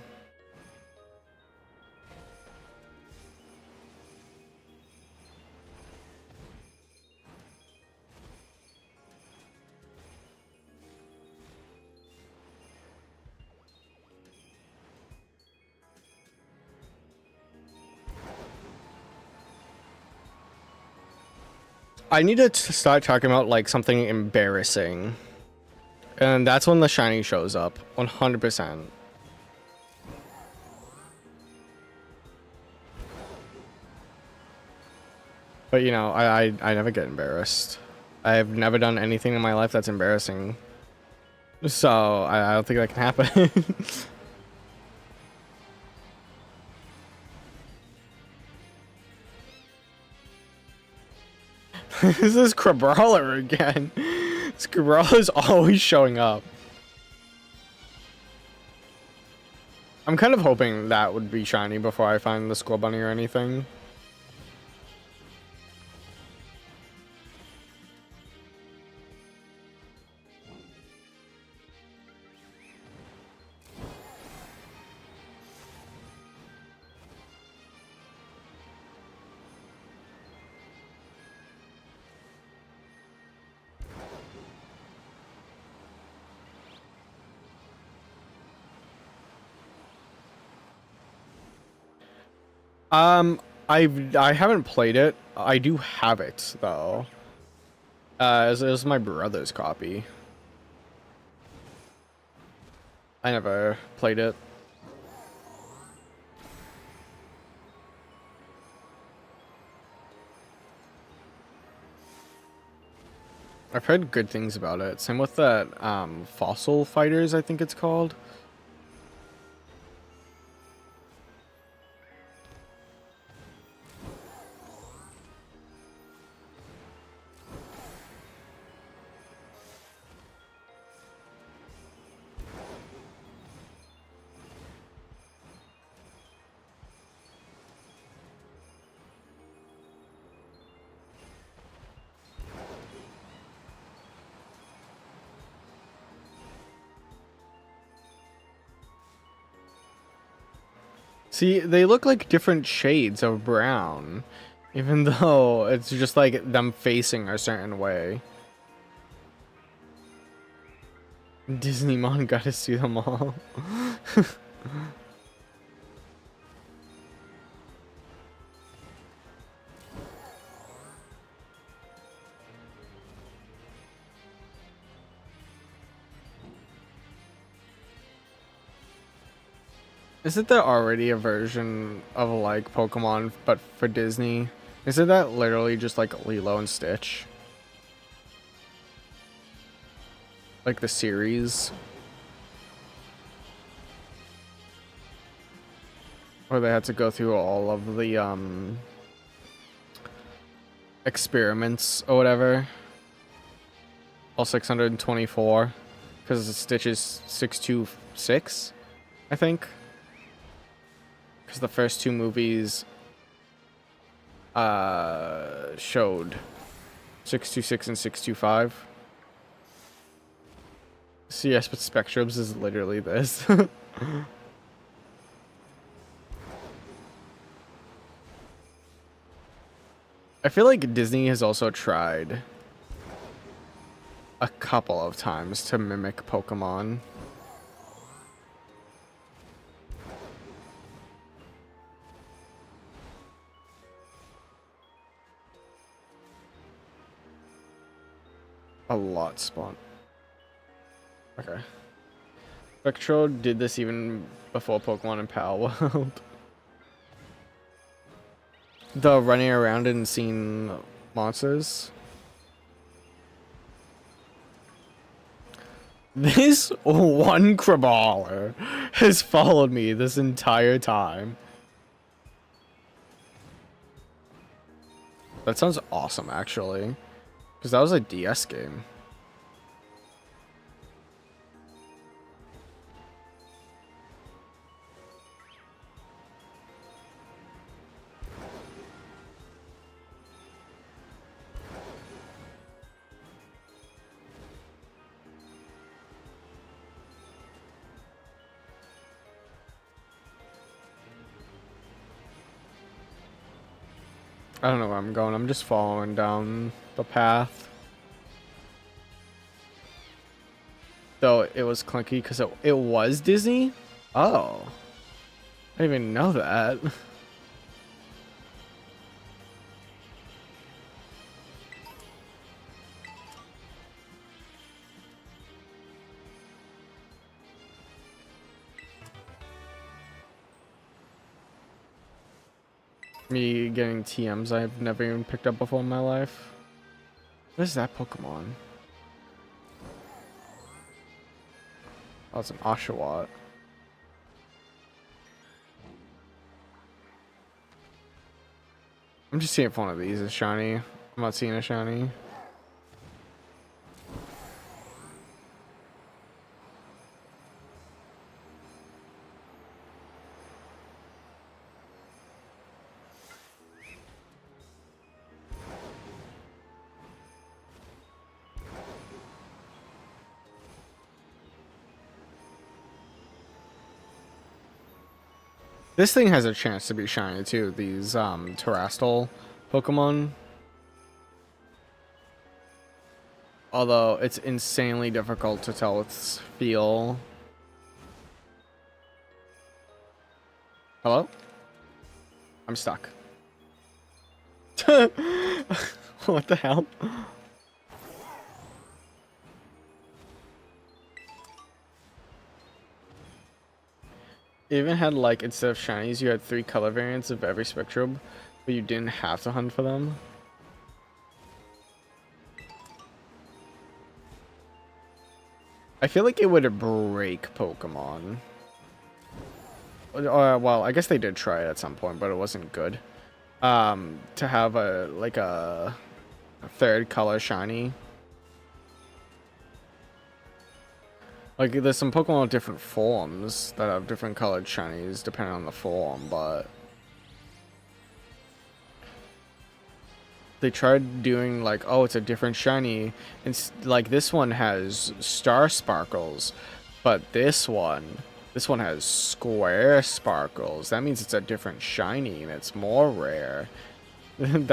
I need to start talking about like something embarrassing. And that's when the shiny shows up, 100%. But you know, I never get embarrassed. I've never done anything in my life that's embarrassing. So I don't think that can happen. This is Crabrawler again. This Crabrawler is always showing up. I'm kind of hoping that would be shiny before I find the Scorbunny or anything. I haven't played it. I do have it though. It was my brother's copy. I never played it. I've heard good things about it. Same with that Fossil Fighters, I think it's called. See, they look like different shades of brown, even though it's just like them facing a certain way. Disneymon gotta see them all. Isn't there already a version of like Pokemon but for Disney? Isn't that literally just like Lilo and Stitch? Like the series? Or they had to go through all of the experiments or whatever. All 624. Because Stitch is 626, I think. Because the first two movies showed 626 and 625. So yes, but Spectrums is literally this. I feel like Disney has also tried a couple of times to mimic Pokemon. A lot spawn. Okay. Spectro did this even before Pokemon and Pal World. The running around and seeing monsters. This one Craballer has followed me this entire time. That sounds awesome, actually. Because that was a DS game. I don't know where I'm going. I'm just following down the path. Though it was clunky because it was Disney? Oh. I didn't even know that. Me getting TMs I've never even picked up before in my life. What is that Pokemon? Oh, it's an Oshawott. I'm just seeing if one of these is shiny. I'm not seeing a shiny. This thing has a chance to be shiny too, these Terrastal Pokemon. Although it's insanely difficult to tell its feel. Hello? I'm stuck. What the hell? It even had, like, instead of shinies, you had 3 color variants of every Spectrum, but you didn't have to hunt for them. I feel like it would break Pokemon. Well, I guess they did try it at some point, but it wasn't good. To have a 3rd color shiny. Like, there's some Pokemon with different forms that have different colored shinies depending on the form, but they tried doing like, oh, it's a different shiny, and like this one has star sparkles, but this one has square sparkles. That means it's a different shiny and it's more rare. Did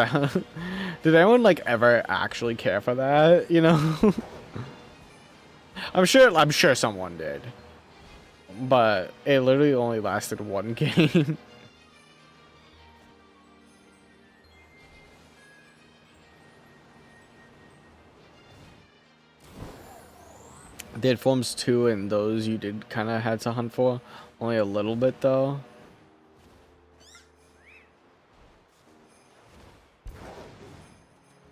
anyone like ever actually care for that? You know? I'm sure someone did, but it literally only lasted 1 game. They had forms too, and those you did kind of had to hunt for, only a little bit though.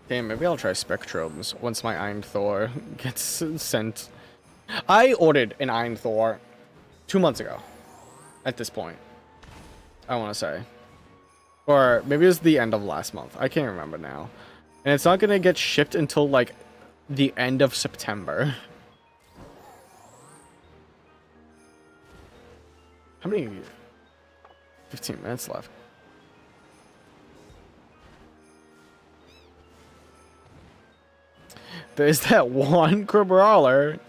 Damn, maybe I'll try Spectrums once my Iron Thor gets sent. I ordered an Iron Thor 2 months ago, at this point, I want to say. Or maybe it was the end of last month. I can't remember now. And it's not going to get shipped until, like, the end of September. How many? 15 minutes left. There's that one Crabrawler.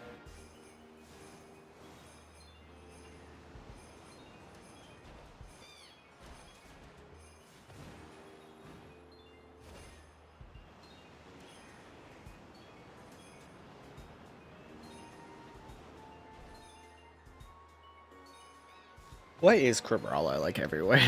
Why is Crabrawler like everywhere?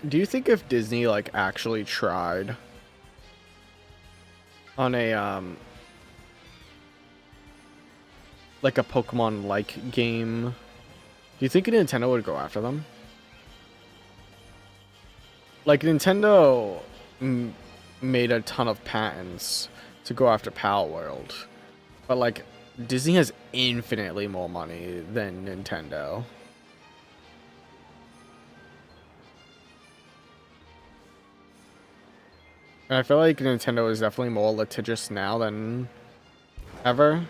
Do you think if Disney like actually tried on a like a Pokemon like game, do you think Nintendo would go after them? Like Nintendo made a ton of patents to go after Pal World, but like Disney has infinitely more money than Nintendo. And I feel like Nintendo is definitely more litigious now than ever.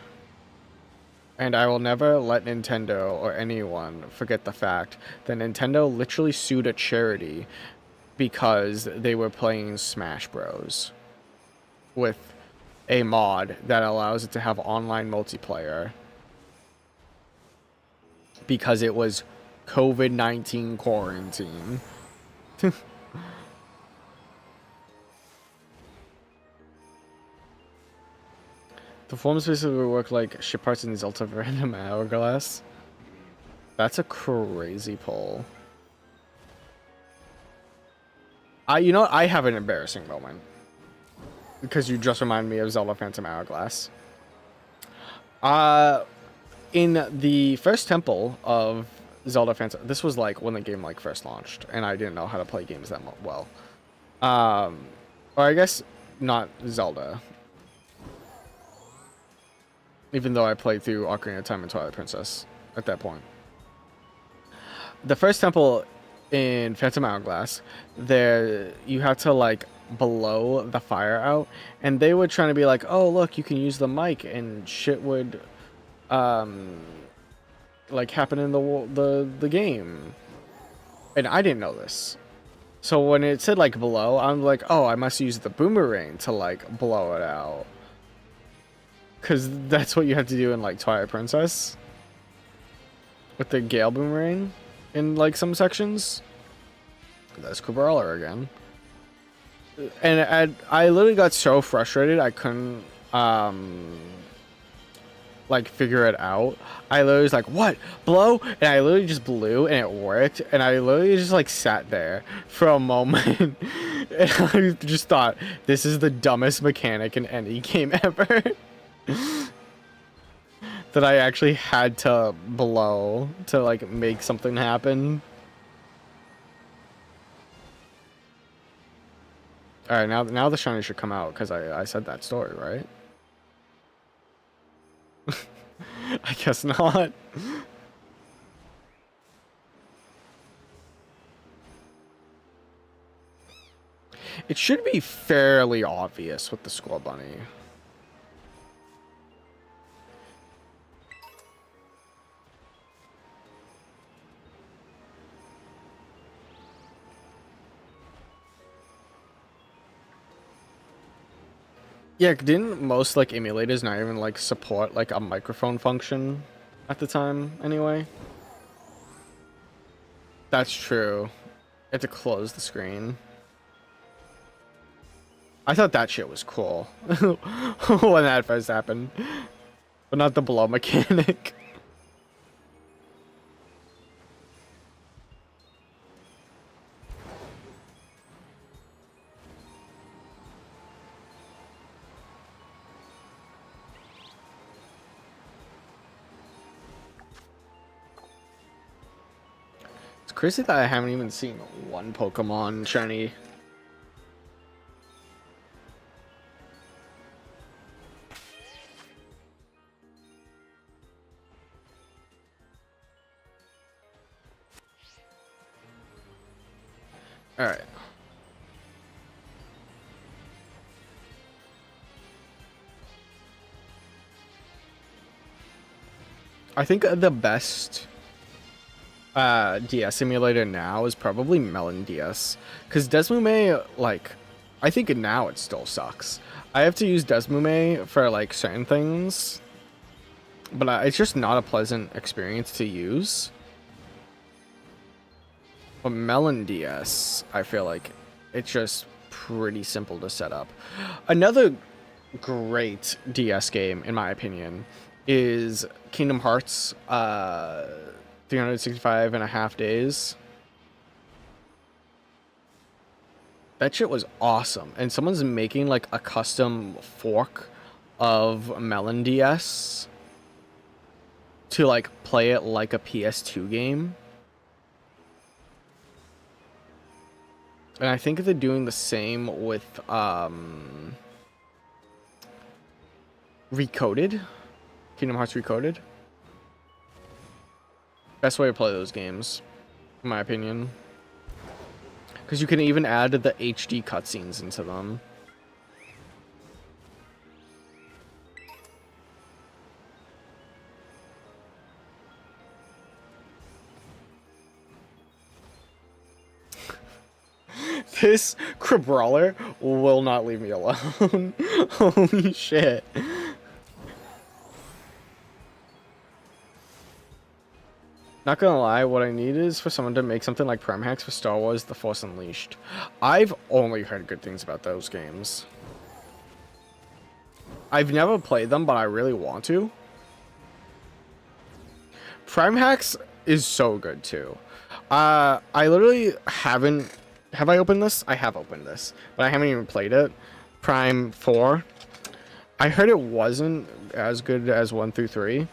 And I will never let Nintendo or anyone forget the fact that Nintendo literally sued a charity because they were playing Smash Bros. With a mod that allows it to have online multiplayer because it was COVID-19 quarantine. The forms basically work like ship parts in Zelda Random Hourglass. That's a crazy pull. You know what? I have an embarrassing moment. Because you just remind me of Zelda Phantom Hourglass. In the first temple of Zelda Phantom... This was like when the game like first launched. And I didn't know how to play games that well. Or I guess not Zelda. Even though I played through Ocarina of Time and Twilight Princess at that point. The first temple in Phantom Hourglass, there you have to like blow the fire out, and they were trying to be like, oh look, you can use the mic and shit would like happen in the game. And I didn't know this. So when it said like blow, I'm like, oh, I must use the boomerang to like blow it out. Because that's what you have to do in, like, Twilight Princess. With the Gale Boomerang in, like, some sections. That's Crabrawler again. And I literally got so frustrated I couldn't, like, figure it out. I literally was like, what? Blow? And I literally just blew and it worked. And I literally just, like, sat there for a moment. And I just thought, this is the dumbest mechanic in any game ever. That I actually had to blow to, like, make something happen. Alright, now the shiny should come out, because I said that story, right? I guess not. It should be fairly obvious with the Squall Bunny. Yeah, didn't most, like, emulators not even, like, support, like, a microphone function at the time, anyway? That's true. You have to close the screen. I thought that shit was cool when that first happened. But not the blow mechanic. It's crazy that I haven't even seen one Pokemon shiny. Alright. I think the best DS emulator now is probably Melon DS. Because Desmume, like, I think now it still sucks. I have to use Desmume for, like, certain things. But it's just not a pleasant experience to use. But Melon DS, I feel like it's just pretty simple to set up. Another great DS game, in my opinion, is Kingdom Hearts 365 and a half days. That shit was awesome. And someone's making, like, a custom fork of Melon DS to, like, play it like a PS2 game. And I think they're doing the same with Recoded. Kingdom Hearts Recoded. Best way to play those games, in my opinion. Because you can even add the HD cutscenes into them. This Crabrawler will not leave me alone. Holy shit. Not gonna lie, what I need is for someone to make something like Prime Hacks for Star Wars The Force Unleashed. I've only heard good things about those games. I've never played them, but I really want to. Prime Hacks is so good too. I literally haven't... Have I opened this? I have opened this, but I haven't even played it. Prime 4. I heard it wasn't as good as 1 through 3,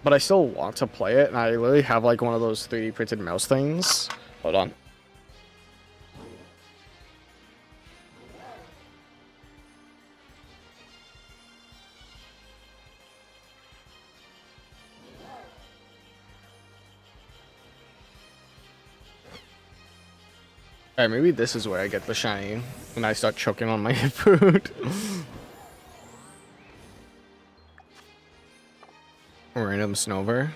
but I still want to play it, and I literally have, like, one of those 3D printed mouse things. Hold on. Alright, maybe this is where I get the shiny, and I start choking on my food. Random Snover.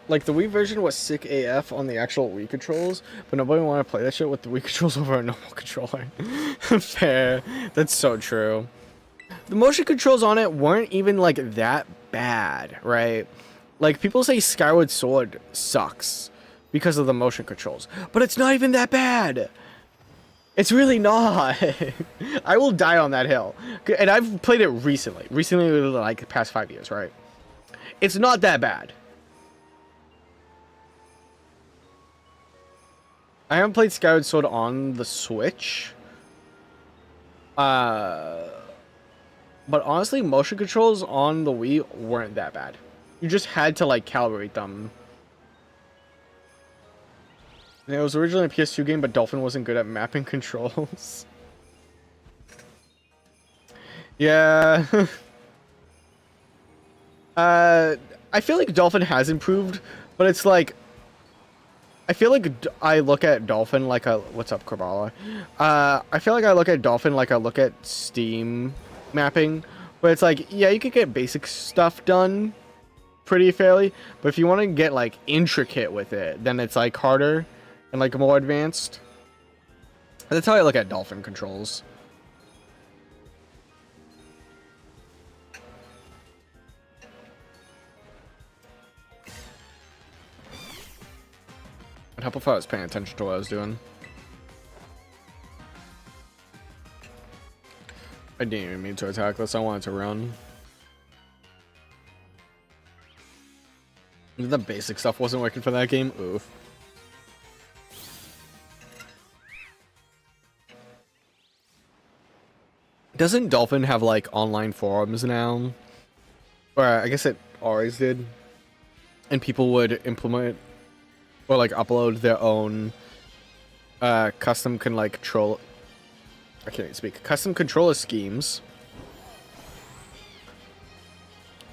Like, the Wii version was sick AF on the actual Wii controls, but nobody wanted to play that shit with the Wii controls over a normal controller. Fair. That's so true. The motion controls on it weren't even, like, that bad, right? Like, people say Skyward Sword sucks because of the motion controls, but it's not even that bad. It's really not. I will die on that hill. And I've played it recently. Recently, like, the past 5 years, right? It's not that bad. I haven't played Skyward Sword on the Switch. But honestly, motion controls on the Wii weren't that bad. You just had to, like, calibrate them. And it was originally a PS2 game, but Dolphin wasn't good at mapping controls. Yeah. I feel like Dolphin has improved, but it's like, I feel like I look at Dolphin like a... What's up, Korbala? I feel like I look at Dolphin like I look at Steam mapping, where it's like, yeah, you could get basic stuff done pretty fairly, but if you want to get, like, intricate with it, then it's, like, harder and, like, more advanced. That's how I look at Dolphin controls. I'd help if I was paying attention to what I was doing. I didn't even mean to attack this. I wanted to run. The basic stuff wasn't working for that game. Oof. Doesn't Dolphin have, like, online forums now? Or I guess it always did. And people would implement or, like, upload their own custom controller schemes.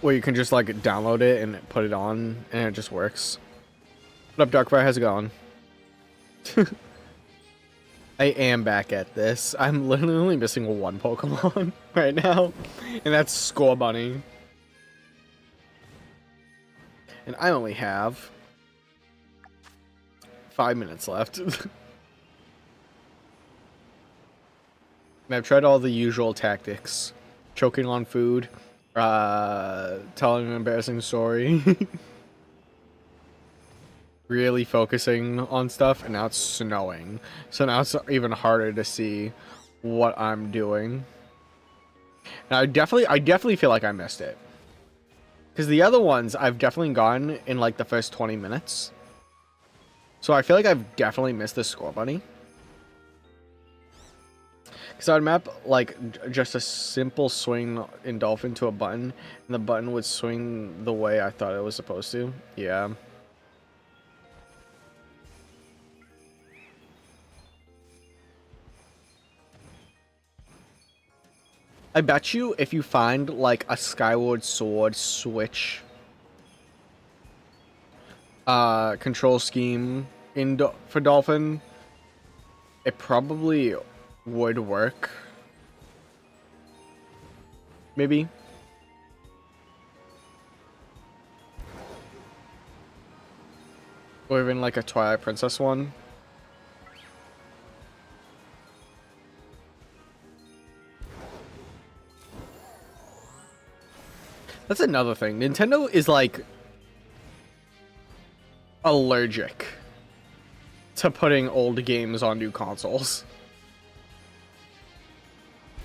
Where you can just, like, download it and put it on and it just works. What up, Darkfire? How's it going? I am back at this. I'm literally only missing one Pokemon right now, and that's Scorbunny. And I only have 5 minutes left. And I've tried all the usual tactics. Choking on food, telling an embarrassing story. Really focusing on stuff, and now it's snowing. So now it's even harder to see what I'm doing. And I definitely feel like I missed it. Because the other ones I've definitely gotten in, like, the first 20 minutes. So I feel like I've definitely missed the Scorbunny. Because I'd map, like, just a simple swing in Dolphin to a button, and the button would swing the way I thought it was supposed to. Yeah. I bet you if you find, like, a Skyward Sword Switch control scheme for Dolphin, it probably would work. Maybe. Or even, like, a Twilight Princess one. That's another thing. Nintendo is, like, allergic to putting old games on new consoles.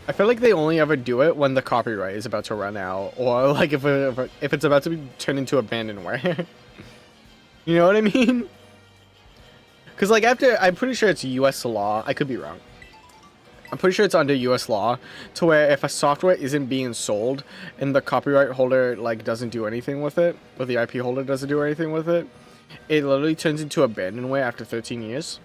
I feel like they only ever do it when the copyright is about to run out, or, like, if it's about to be turned into abandonware. You know what I mean? Because, like, I'm pretty sure it's US law. I could be wrong. I'm pretty sure it's under US law to where if a software isn't being sold and the copyright holder, like, doesn't do anything with it, or the IP holder doesn't do anything with it, it literally turns into abandonware after 13 years.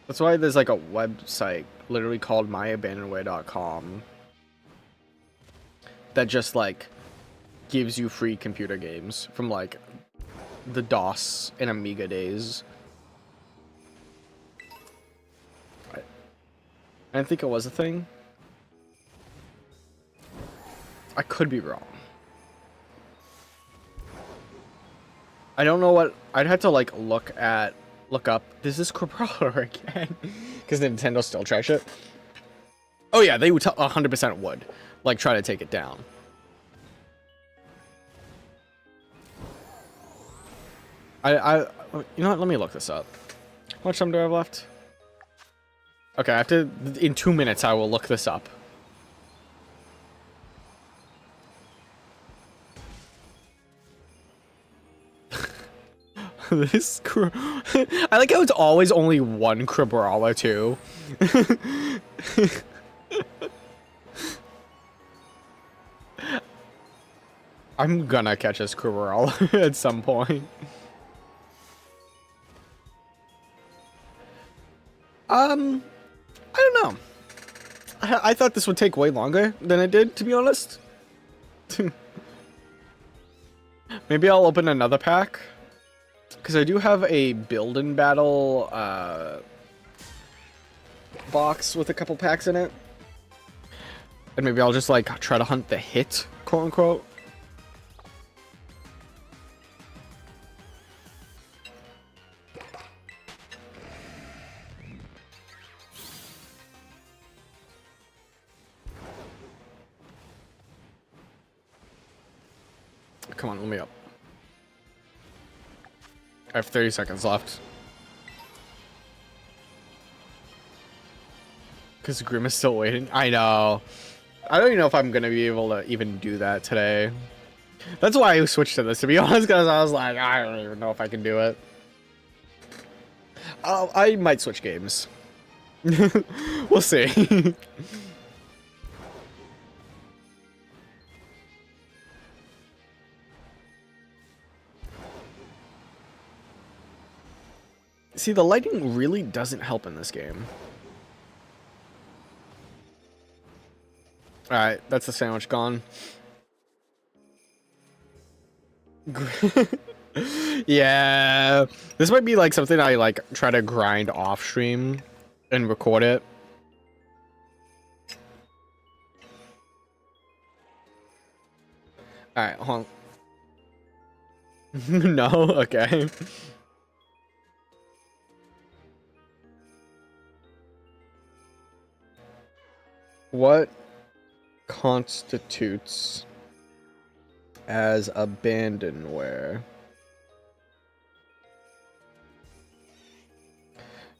That's why there's, like, a website literally called myabandonware.com that just, like, gives you free computer games from, like, the DOS and Amiga days. I didn't think it was a thing. I could be wrong. I don't know what I'd have to like look up. Does this Crabrawler again? Because Nintendo still trash it. Oh yeah, they would 100% would like try to take it down. You know what? Let me look this up. How much time do I have left? Okay, I have to. In 2 minutes, I will look this up. I like how it's always only one Crabrawler too. I'm gonna catch this Crabrawler at some point. I don't know. I thought this would take way longer than it did, to be honest. Maybe I'll open another pack. Because I do have a build and battle box with a couple packs in it. And maybe I'll just like try to hunt the hit, quote unquote. Come on, let me up. I have 30 seconds left. Because Grim is still waiting. I know. I don't even know if I'm going to be able to even do that today. That's why I switched to this, to be honest, because I was like, I don't even know if I can do it. I might switch games. We'll see. See, the lighting really doesn't help in this game. Alright, that's the sandwich gone. Yeah. This might be like something I like try to grind off stream and record it. Alright, hold on. No? Okay. What constitutes as abandonware?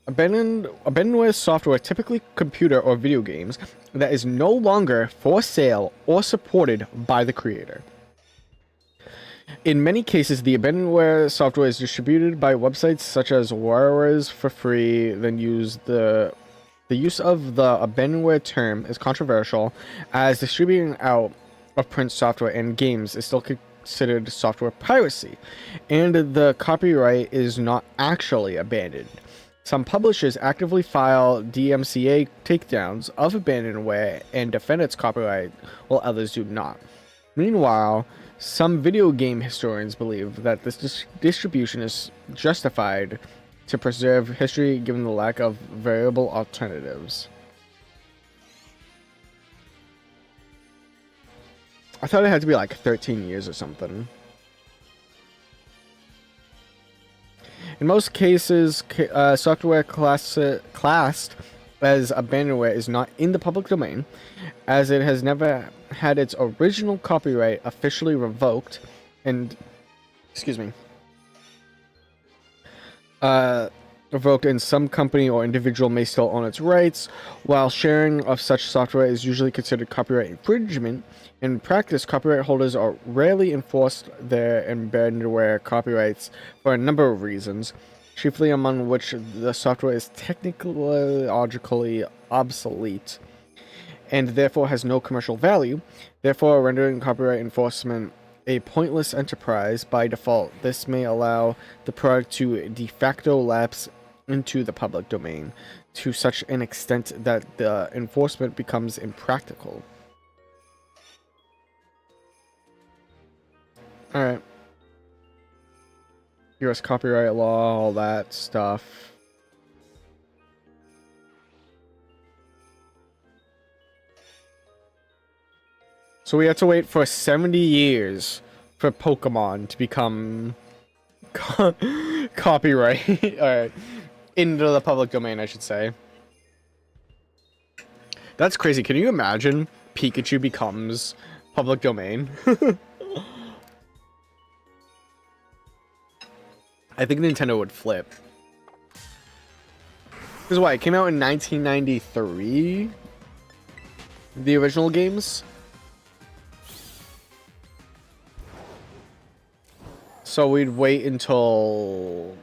Abandonware software, typically computer or video games, that is no longer for sale or supported by the creator. In many cases, the abandonware software is distributed by websites such as Warwares for free, then use the use of the abandonware term is controversial, as distributing out of print software and games is still considered software piracy, and the copyright is not actually abandoned. Some publishers actively file DMCA takedowns of abandonware and defend its copyright, while others do not. Meanwhile, some video game historians believe that this distribution is justified to preserve history given the lack of variable alternatives. I thought it had to be like 13 years or something. In most cases, software classed as abandonware is not in the public domain, as it has never had its original copyright officially revoked, and revoked, and some company or individual may still own its rights. While sharing of such software is usually considered copyright infringement, in practice, copyright holders are rarely enforced their abandonware copyrights for a number of reasons, chiefly among which the software is technologically obsolete and therefore has no commercial value, therefore rendering copyright enforcement a pointless enterprise by default. This may allow the product to de facto lapse into the public domain to such an extent that the enforcement becomes impractical. Alright. US copyright law, all that stuff. So we have to wait for 70 years for Pokemon to become copyright. Alright. Into the public domain, I should say. That's crazy. Can you imagine Pikachu becomes public domain? I think Nintendo would flip. Because why? It came out in 1993? The original games? So we'd wait until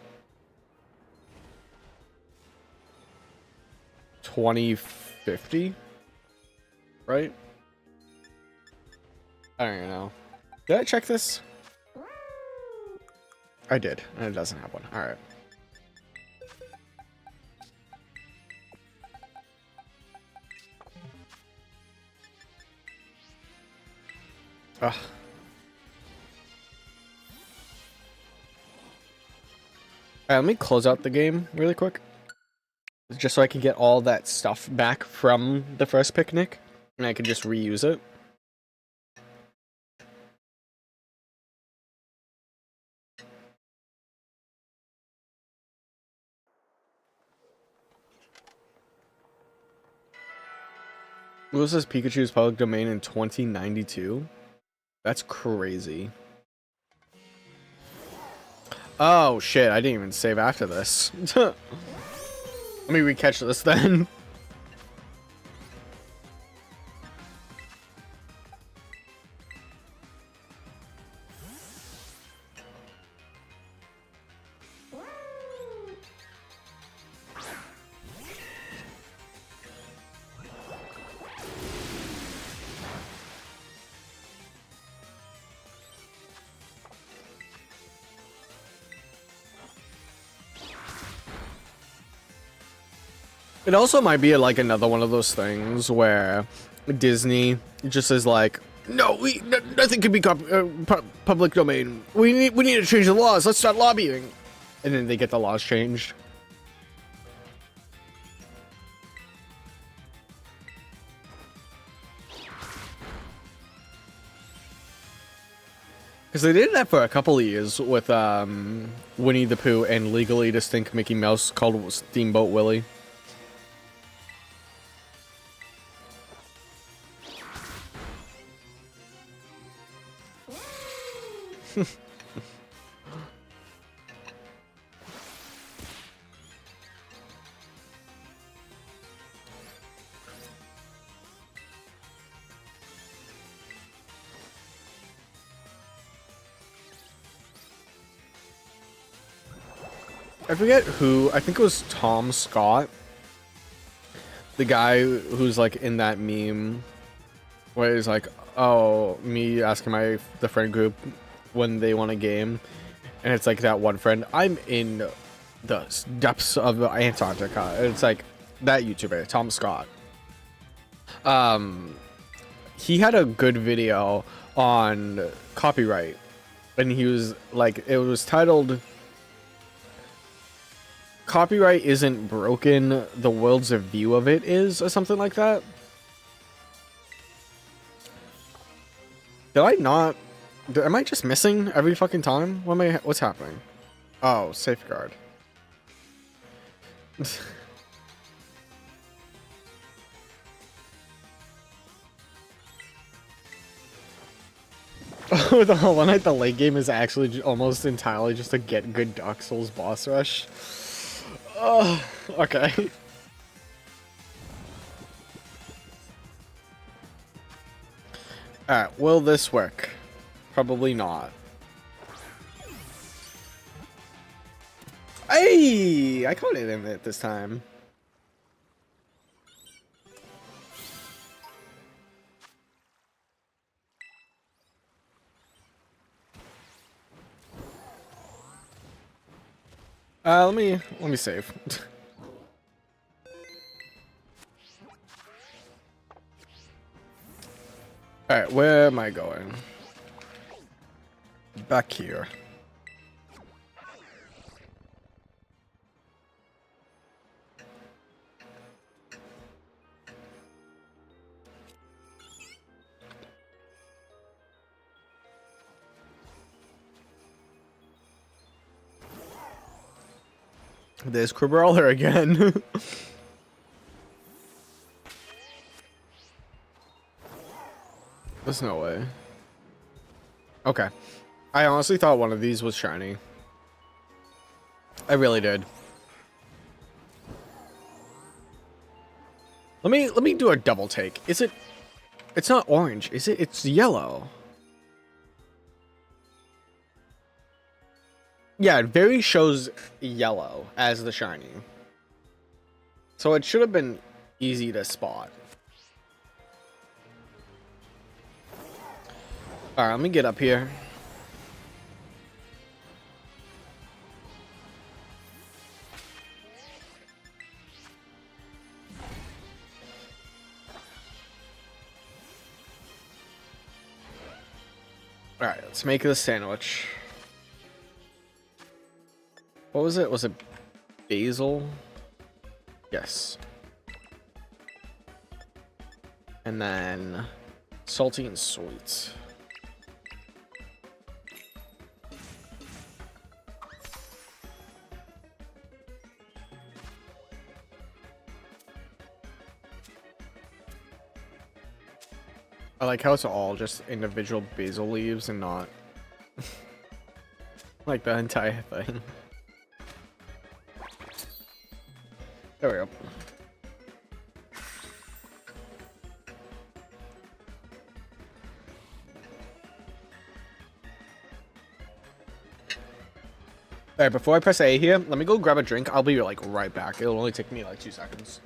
2050, right? I don't even know. Did I check this? I did, and it doesn't have one. All right. Ugh. All right, let me close out the game really quick. Just so I can get all that stuff back from the first picnic. And I can just reuse it. What says Pikachu's public domain in 2092? That's crazy. Oh shit, I didn't even save after this. Let me recatch this then. It also might be like another one of those things where Disney just is like, no, nothing can be public domain. We need to change the laws. Let's start lobbying, and then they get the laws changed. Because they did that for a couple of years with Winnie the Pooh and Legally Distinct Mickey Mouse called Steamboat Willie. I forget who, I think it was Tom Scott. The guy who's like in that meme where he's like, oh, me asking the friend group when they want a game. And it's like that one friend, I'm in the depths of Antarctica. And it's like that YouTuber, Tom Scott. He had a good video on copyright. And he was like, it was titled, Copyright Isn't Broken, the World's View of It Is, or something like that. Did I not? Am I just missing every fucking time? What's happening? Oh, safeguard. Oh, the Hollow Knight, the late game is actually almost entirely just a get good Dark Souls boss rush. Oh, okay. Alright, will this work? Probably not. Hey! I caught it in it this time. Let me save. Alright, where am I going? Back here. There's Crabrawler again. There's no way. Okay. I honestly thought one of these was shiny. I really did. Let me do a double take. Is it? It's not orange, is it? It's yellow. Yeah, it very shows yellow as the shiny. So it should have been easy to spot. Alright, let me get up here. Alright, let's make the sandwich. What was it? Was it basil? Yes. And then salty and sweet. I like how it's all just individual basil leaves and not like the entire thing. There we go. Alright, before I press A here, let me go grab a drink. I'll be like right back. It'll only take me like 2 seconds.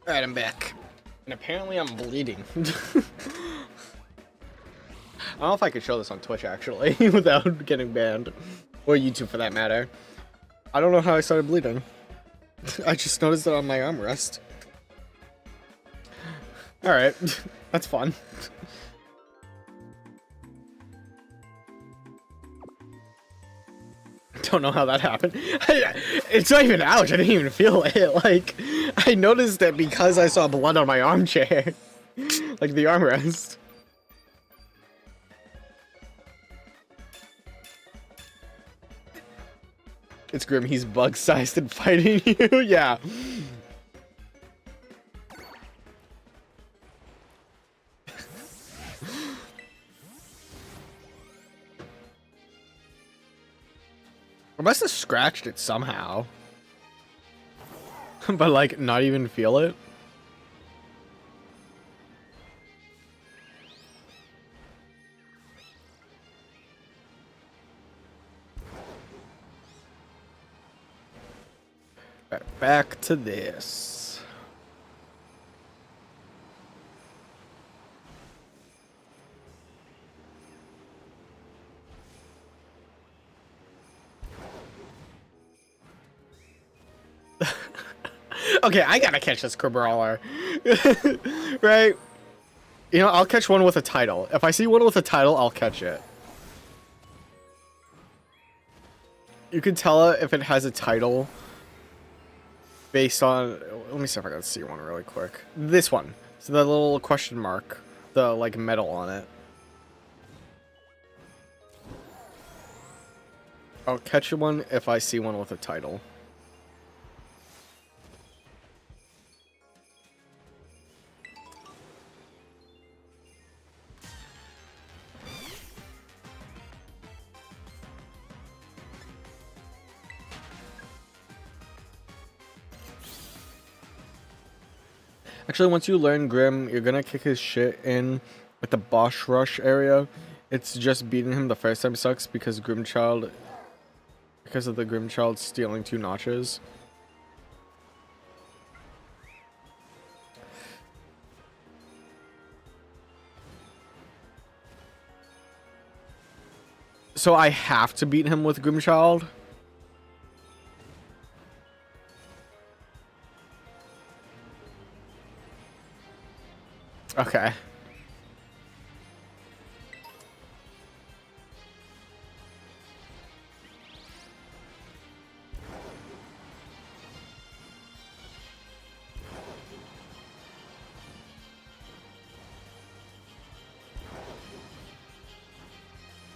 Alright, I'm back. And apparently I'm bleeding. I don't know if I could show this on Twitch, actually, without getting banned. Or YouTube, for that matter. I don't know how I started bleeding. I just noticed it on my armrest. Alright, that's fun. Don't know how that happened. It's not even ouch. I didn't even feel it. Like, I noticed it because I saw blood on my armchair. Like the armrest. It's Grim. He's bug-sized and fighting you. Yeah. I must have scratched it somehow. But like, not even feel it. Right, back to this. Okay, I gotta catch this Crabrawler. Right? You know, I'll catch one with a title. If I see one with a title, I'll catch it. You can tell if it has a title based on... Let me see if I can see one really quick. This one. So the little question mark. The, like, metal on it. I'll catch one if I see one with a title. Actually, once you learn Grim, you're gonna kick his shit in with the Boss Rush area. It's just beating him the first time sucks because Grimchild because of the Grimchild stealing 2 notches. So I have to beat him with Grimchild? Okay.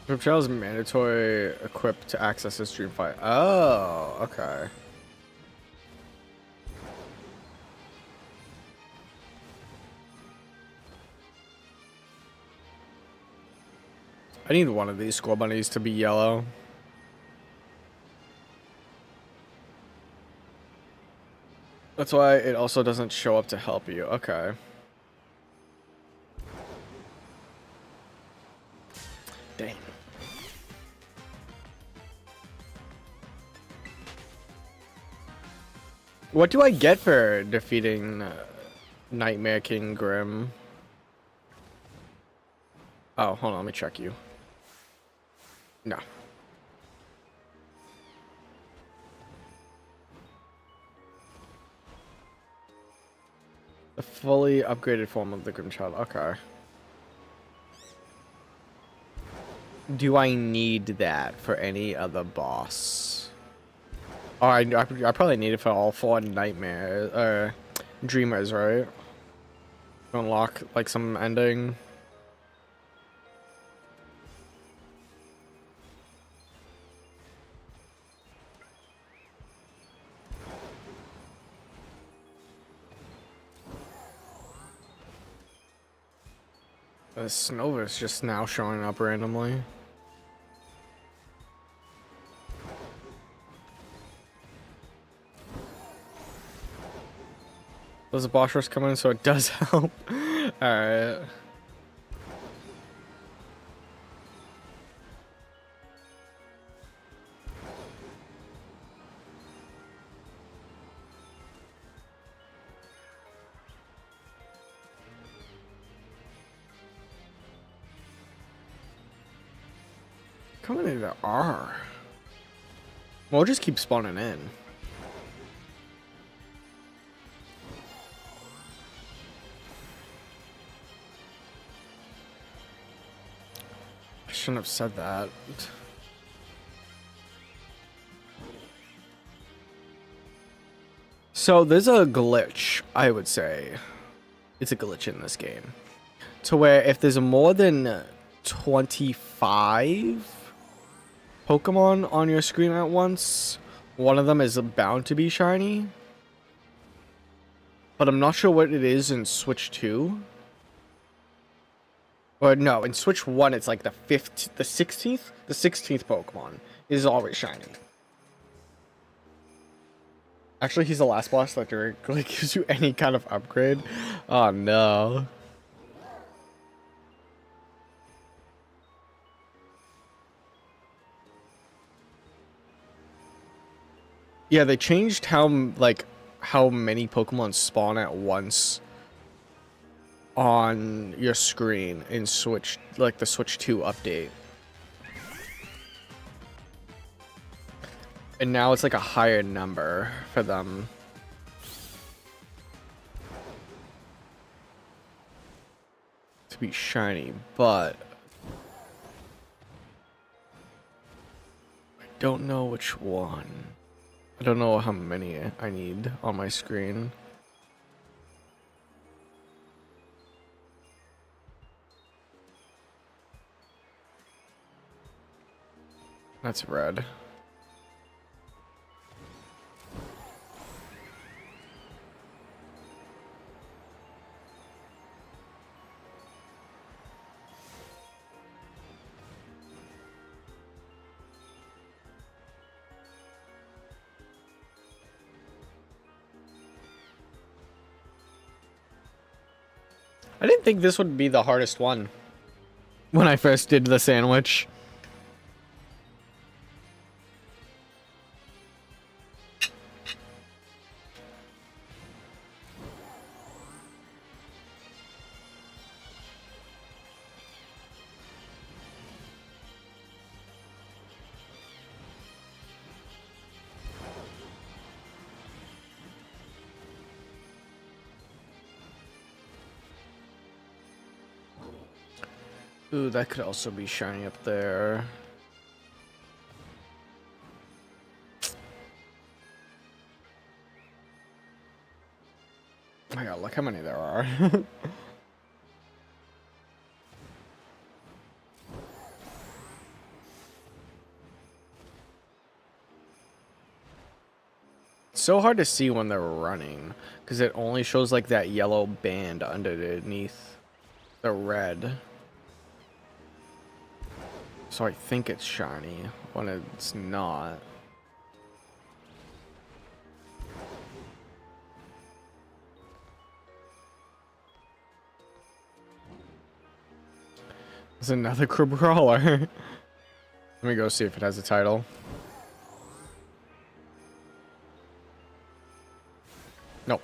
Grimchild is mandatory equipped to access his Dream Fight. Oh, okay. I need one of these Skull Bunnies to be yellow. That's why it also doesn't show up to help you. Okay. Dang. What do I get for defeating Nightmare King Grim? Oh, hold on, let me check you. No. The fully upgraded form of the Grimchild. Okay. Do I need that for any other boss? Oh, I probably need it for all 4 nightmares, dreamers, right? To unlock like some ending. Snova's just now showing up randomly. Does the boss rush come in so it does help? Alright. How many there are? We'll just keep spawning in. I shouldn't have said that. So there's a glitch, I would say. It's a glitch in this game. To where if there's more than 25 Pokemon on your screen at once, one of them is bound to be shiny. But I'm not sure what it is in Switch 2. Or no, in Switch 1 it's like the 16th? The 16th Pokemon is always shiny. Actually, he's the last boss that directly gives you any kind of upgrade. Oh no. Yeah, they changed how many Pokemon spawn at once on your screen in Switch, like the Switch 2 update. And now it's like a higher number for them. To be shiny, but I don't know which one. I don't know how many I need on my screen. That's red. I didn't think this would be the hardest one when I first did the sandwich. Ooh, that could also be shiny up there. Oh my god, look how many there are. It's so hard to see when they're running because it only shows like that yellow band underneath the red. So I think it's shiny when it's not. There's another Crabrawler. Let me go see if it has a title. Nope.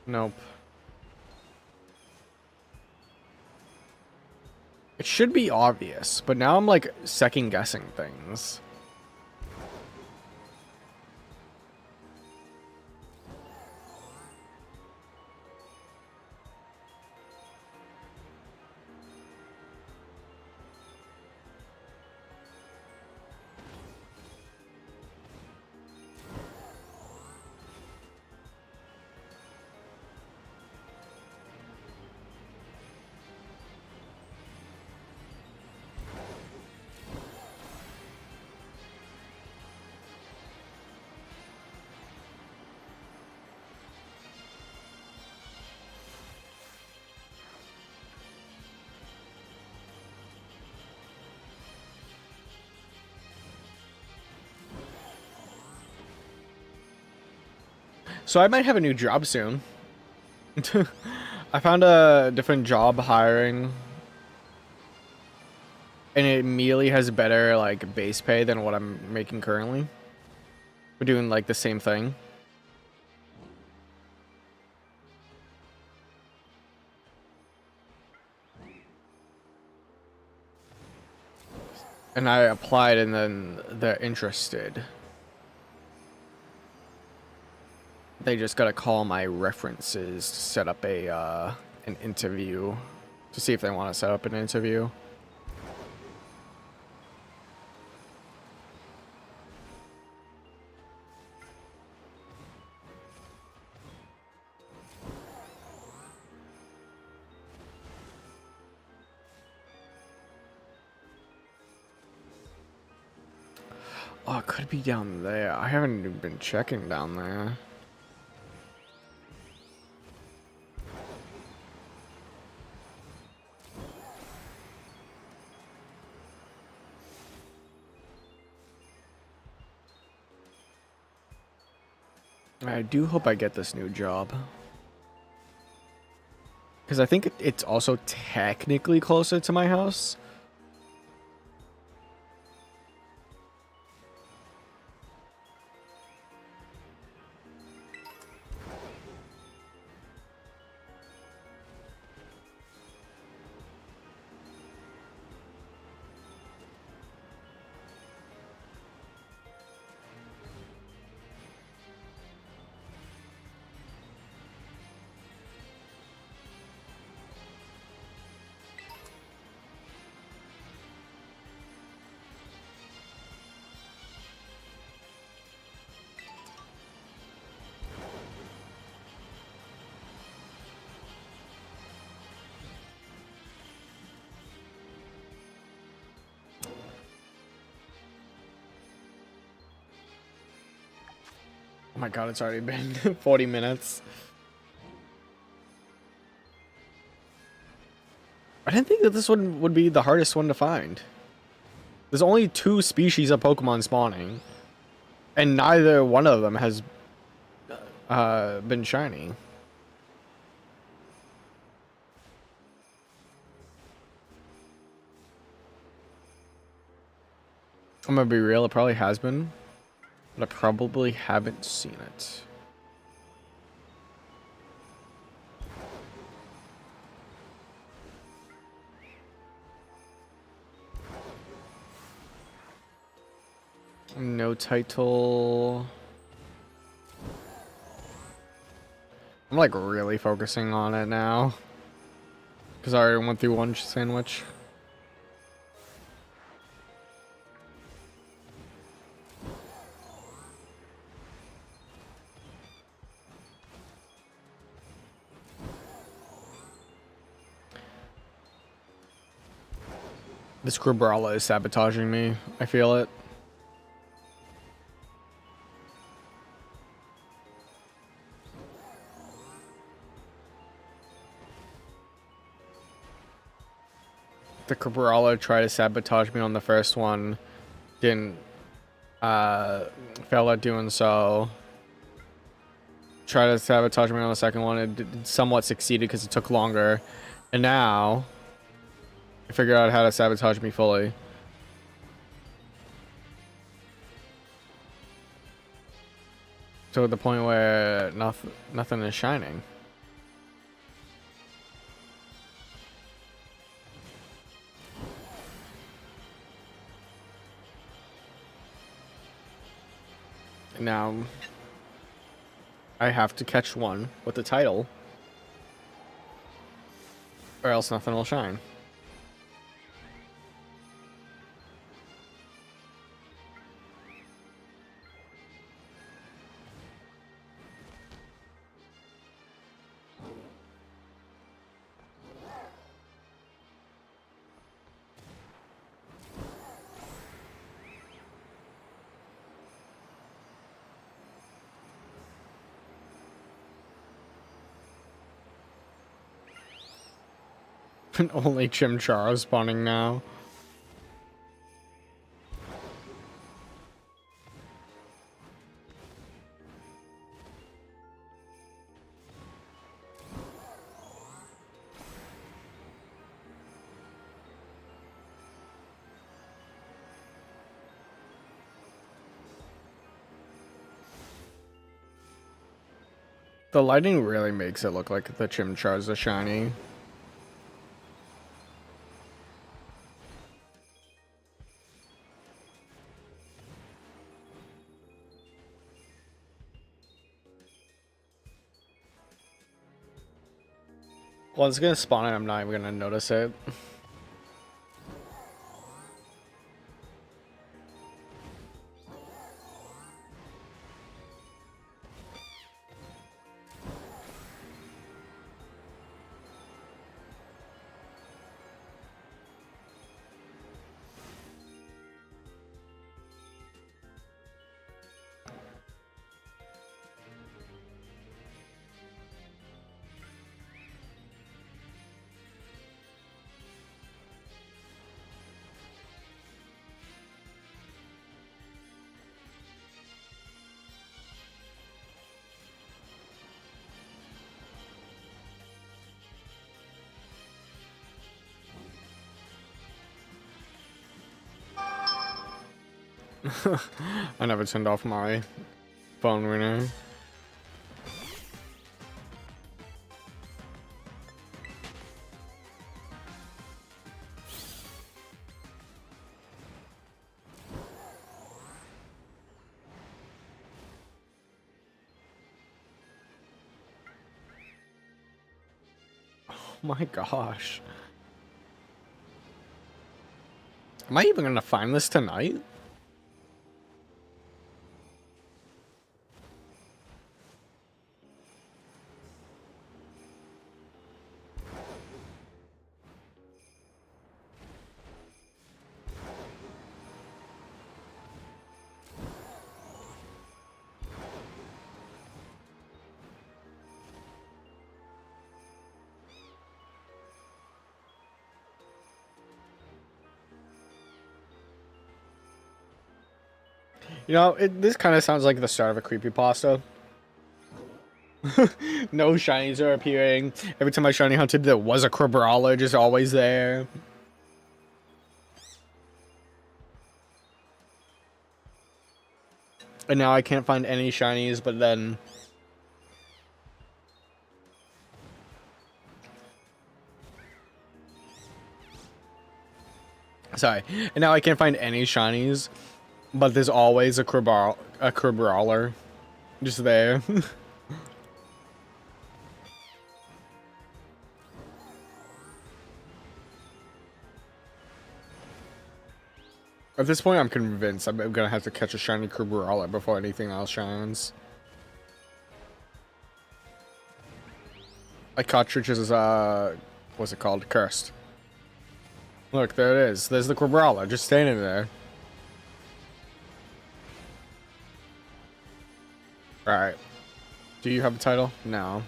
Nope. It should be obvious, but now I'm like second guessing things. So I might have a new job soon. I found a different job hiring, and it immediately has better like base pay than what I'm making currently. We're doing like the same thing. And I applied and then they're interested. They just gotta call my references to set up a an interview to see if they want to set up an interview. Oh, it could be down there. I haven't even been checking down there. I do hope I get this new job. Because I think it's also technically closer to my house. Oh my god, it's already been 40 minutes. I didn't think that this one would be the hardest one to find. There's only 2 species of Pokemon spawning, and neither one of them has been shiny. I'm gonna be real, it probably has been, but I probably haven't seen it. No title. I'm like really focusing on it now. Because I already went through one sandwich. This Gribrala is sabotaging me. I feel it. The Gribrala tried to sabotage me on the first one. Didn't failed at doing so. Tried to sabotage me on the second one. It somewhat succeeded because it took longer. And now I figured out how to sabotage me fully. To the point where nothing is shining. Now I have to catch one with the title, or else nothing will shine. And only Chimchar is spawning now. The lighting really makes it look like the Chimchar's a shiny. Well, it's gonna spawn and I'm not even gonna notice it. I never turned off my phone ringer. Oh my gosh. Am I even gonna find this tonight? You know, this kind of sounds like the start of a creepypasta. No shinies are appearing. Every time I shiny hunted, there was a Crabrawler just always there. And now I can't find any shinies, but then... Sorry. And now I can't find any shinies, But there's always a Crabrawler just there. At this point, I'm convinced I'm gonna have to catch a shiny Crabrawler before anything else shines. Like Cartridge's, what's it called? Cursed. Look, there it is. There's the Crabrawler just standing there. Alright. Do you have a title? No.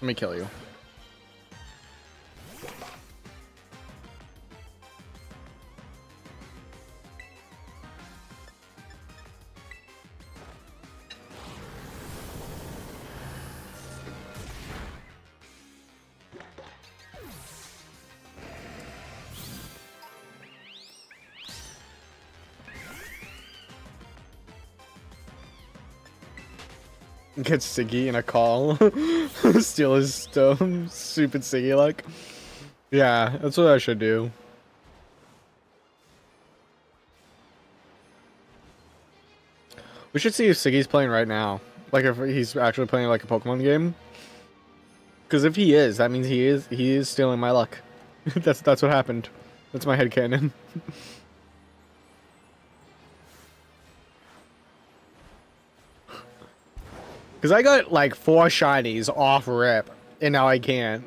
Let me kill you. Get Siggy in a call. Steal his stone. Stupid Siggy luck. Yeah, that's what I should do. We should see if Siggy's playing right now. Like if he's actually playing like a Pokemon game. Because if he is, that means he is stealing my luck. that's what happened. That's my headcanon. Because I got like 4 shinies off rip, and now I can't.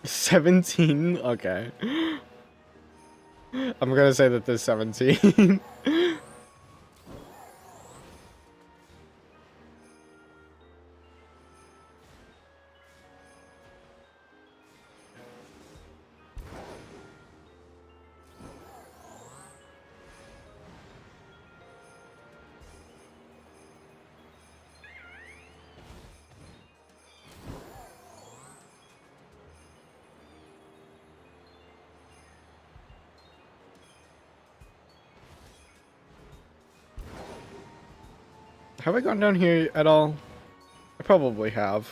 $17? Okay. I'm gonna say that there's 17. Have I gone down here at all? I probably have.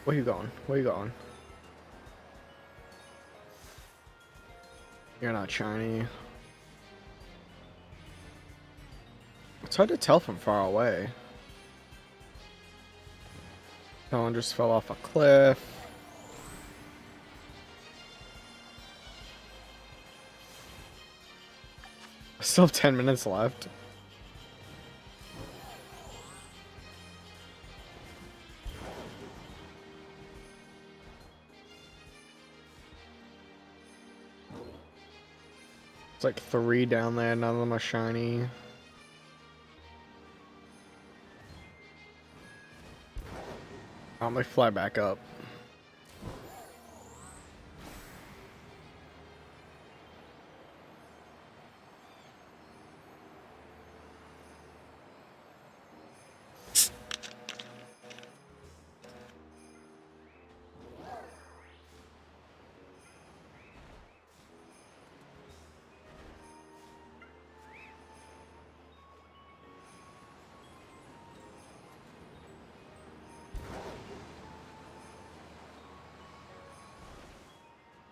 Where you going? Where you going? You're not shiny. It's hard to tell from far away. Someone just fell off a cliff. I still have 10 minutes left. It's like 3 down there, none of them are shiny. I'm gonna fly back up.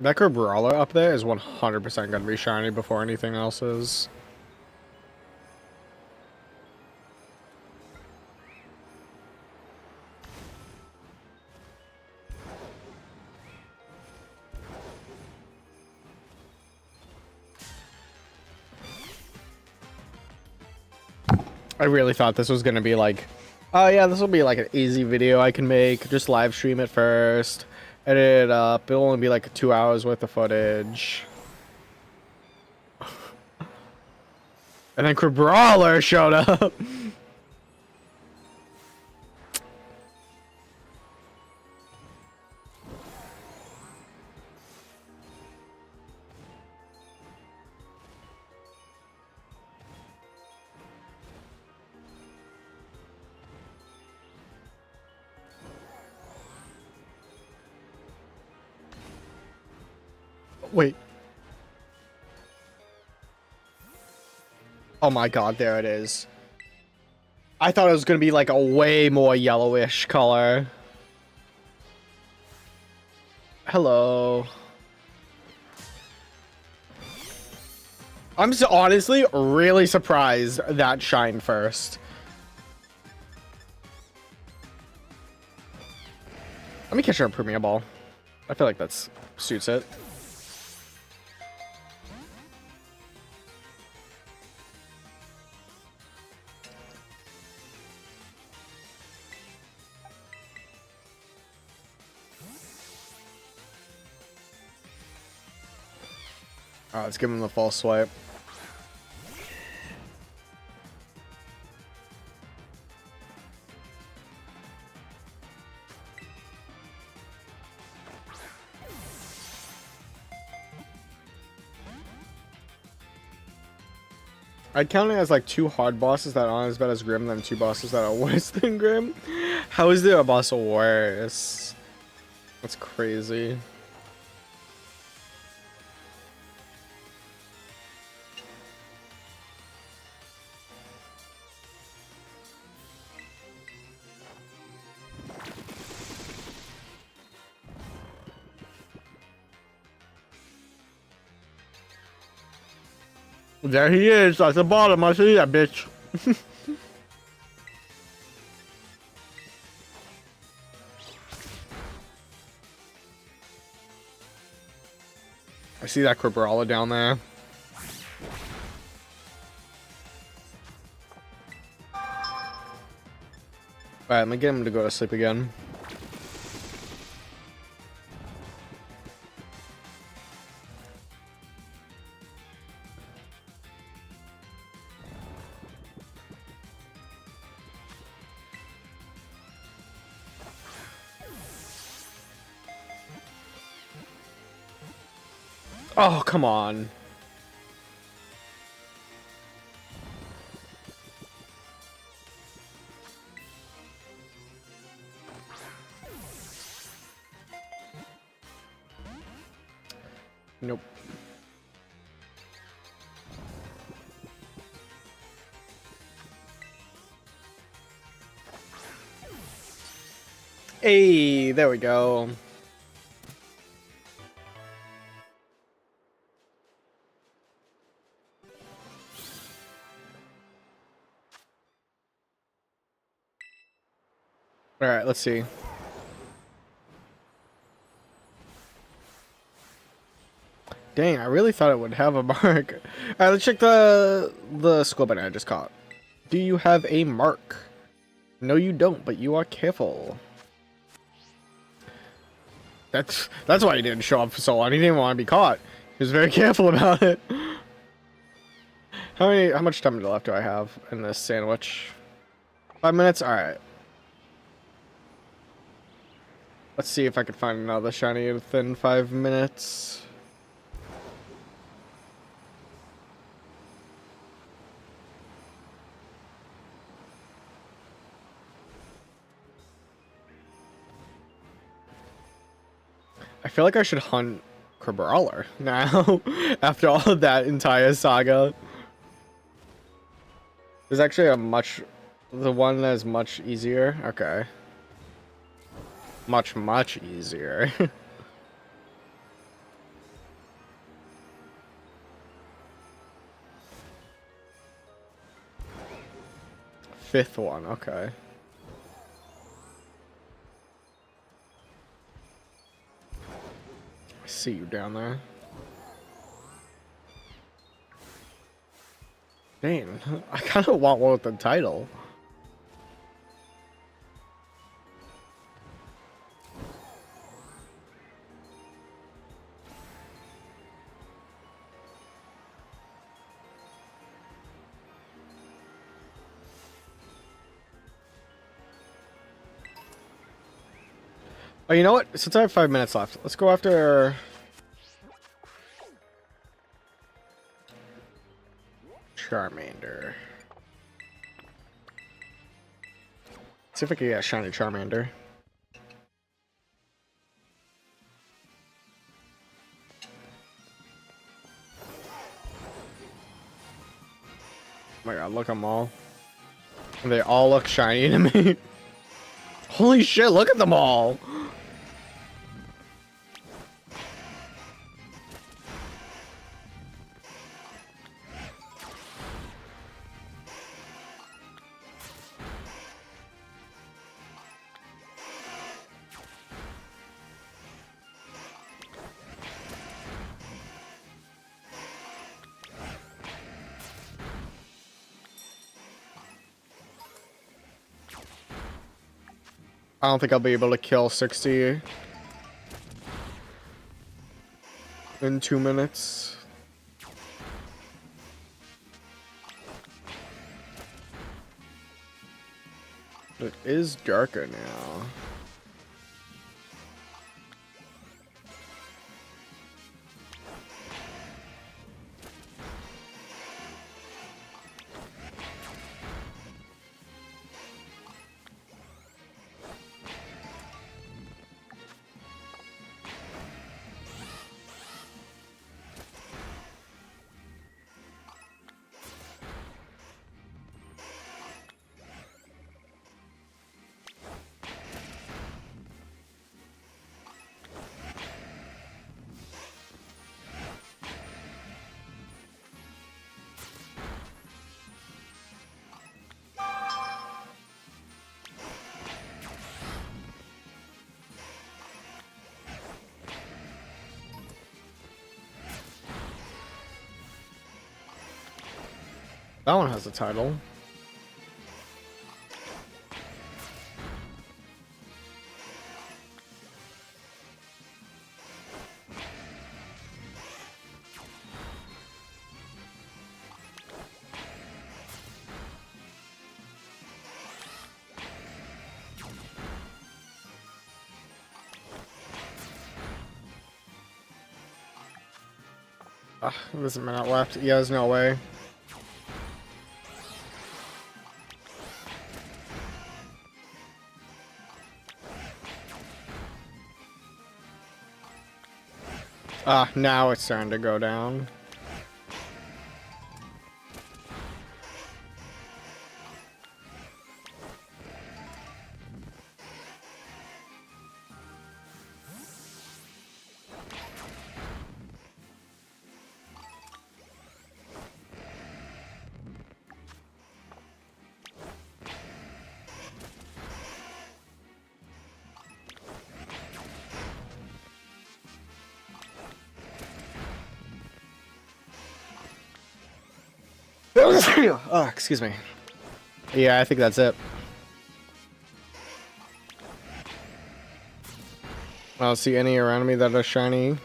That Brawler up there is 100% gonna be shiny before anything else is. I really thought this was gonna be like, oh yeah, this will be like an easy video I can make. Just live stream it first, edit it up. It'll only be like 2 hours worth of footage. And then Brawler showed up. Wait. Oh my god, there it is. I thought it was gonna be like a way more yellowish color. Hello. I'm honestly really surprised that shined first. Let me catch her a Premier Ball. I feel like that suits it. Alright, let's give him the false swipe. I'd count it as like 2 hard bosses that aren't as bad as Grim, than 2 bosses that are worse than Grim. How is there a boss worse? That's crazy. There he is at the bottom. I see that bitch. I see that Crabrawler down there. Alright, I'm gonna get him to go to sleep again. Oh, come on. Nope. Hey, there we go. All right, let's see. Dang, I really thought it would have a mark. All right, let's check the Squibin I just caught. Do you have a mark? No, you don't, but you are careful. That's why he didn't show up for so long. He didn't want to be caught. He was very careful about it. How much time left do I have in this sandwich? 5 minutes? All right. Let's see if I can find another shiny within 5 minutes. I feel like I should hunt Crabrawler now, after all of that entire saga. There's actually the one that is much easier. Okay. Much easier. Fifth one, okay. I see you down there. Dang, I kind of want one with the title. Oh, you know what? Since I have 5 minutes left, let's go after Charmander. See if I can get a shiny Charmander. my god, look at them all. They all look shiny to me. Holy shit, look at them all. I don't think I'll be able to kill 60 in 2 minutes. It is darker now. That one has a title. There's a minute left. Yeah, there's no way. Now it's starting to go down. Oh, excuse me. Yeah, I think that's it. I don't see any around me that are shiny.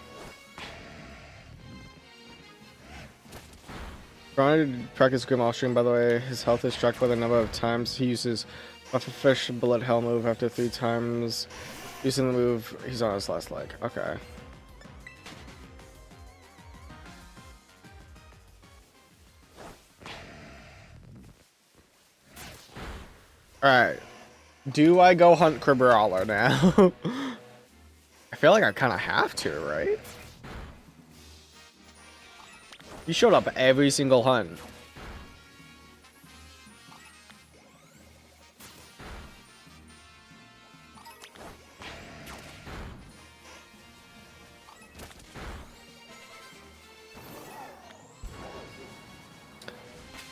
Trying to practice Grim Austrian, by the way. His health is struck by the number of times he uses Bufferfish Bullet Hell move after 3 times. Using the move, he's on his last leg. Okay. Alright. Do I go hunt Crabrawler now? I feel like I kind of have to, right? He showed up every single hunt.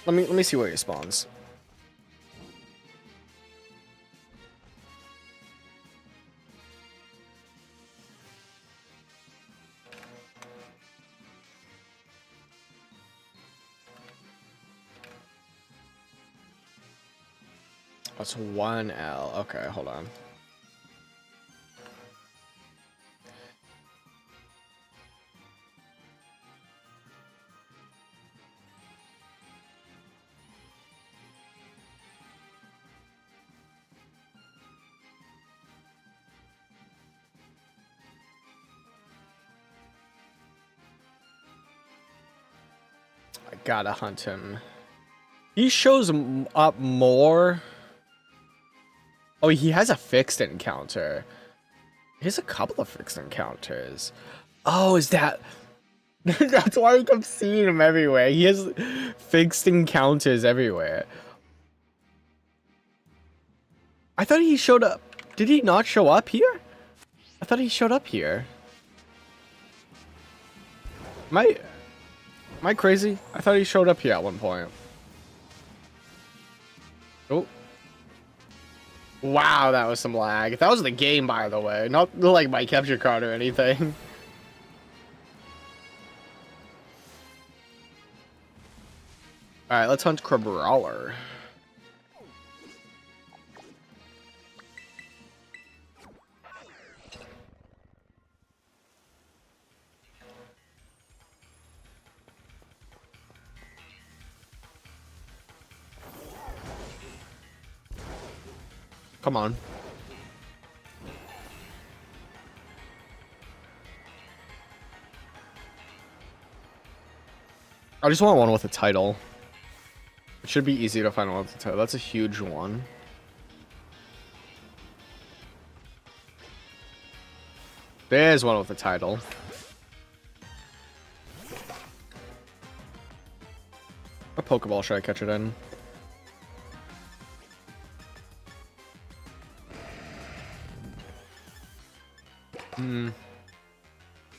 Let me see where he spawns. That's 1L. Okay, hold on. I gotta hunt him. He shows up more. Oh, he has a fixed encounter. He has a couple of fixed encounters. Oh, is that... That's why I kept seeing him everywhere. He has fixed encounters everywhere. I thought he showed up. Did he not show up here? I thought he showed up here. Am I crazy? I thought he showed up here at one point. Oh. Wow, that was some lag. That was the game, by the way. Not like my capture card or anything. Alright, let's hunt Crabrawler. Come on. I just want one with a title. It should be easy to find one with a title. That's a huge one. There's one with a title. What Pokeball should I catch it in?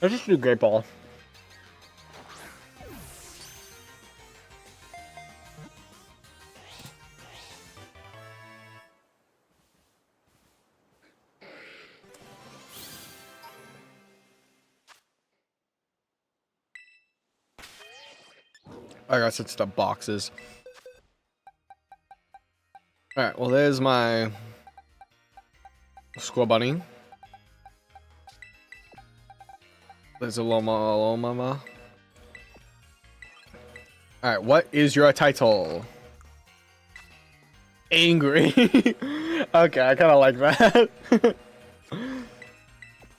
Let's just do Great Ball. I guess it's the boxes. Alright, well there's my Squirrel Bunny. There's a Loma. Alright, what is your title? Angry. Okay, I kind of like that.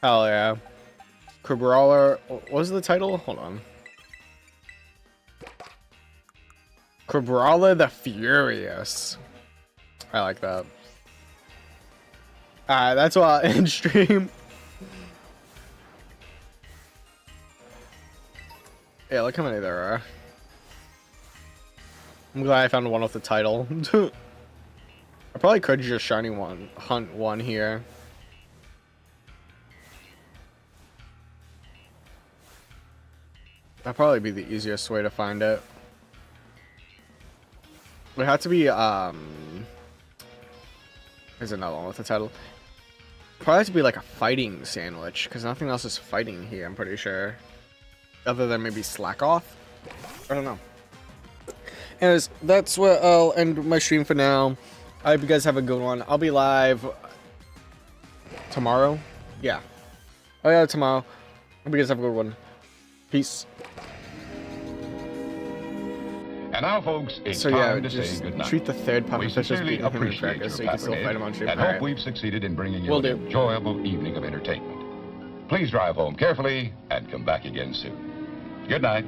Hell yeah. Crabrawler. What was the title? Hold on. Crabrawler the Furious. I like that. Alright, that's what I'll end stream. Yeah, look how many there are. I'm glad I found one with the title. I probably could just shiny one, hunt one here. That'd probably be the easiest way to find it. It would have to be, there's another one with the title. Probably have to be like a fighting sandwich, because nothing else is fighting here, I'm pretty sure. Other than maybe Slack Off? I don't know. Anyways, that's where I'll end my stream for now. I hope you guys have a good one. I'll be live tomorrow. Yeah. Oh yeah, tomorrow. Hope you guys have a good one. Peace. And now, folks, it's So yeah, time to say just goodnight. treat the third puppet We fish as sincerely being him in appreciate practice, so your you can still fight him on stream. and Alright. hope we've succeeded in bringing you Will an do. enjoyable evening of entertainment. Please drive home carefully and come back again soon. Good night.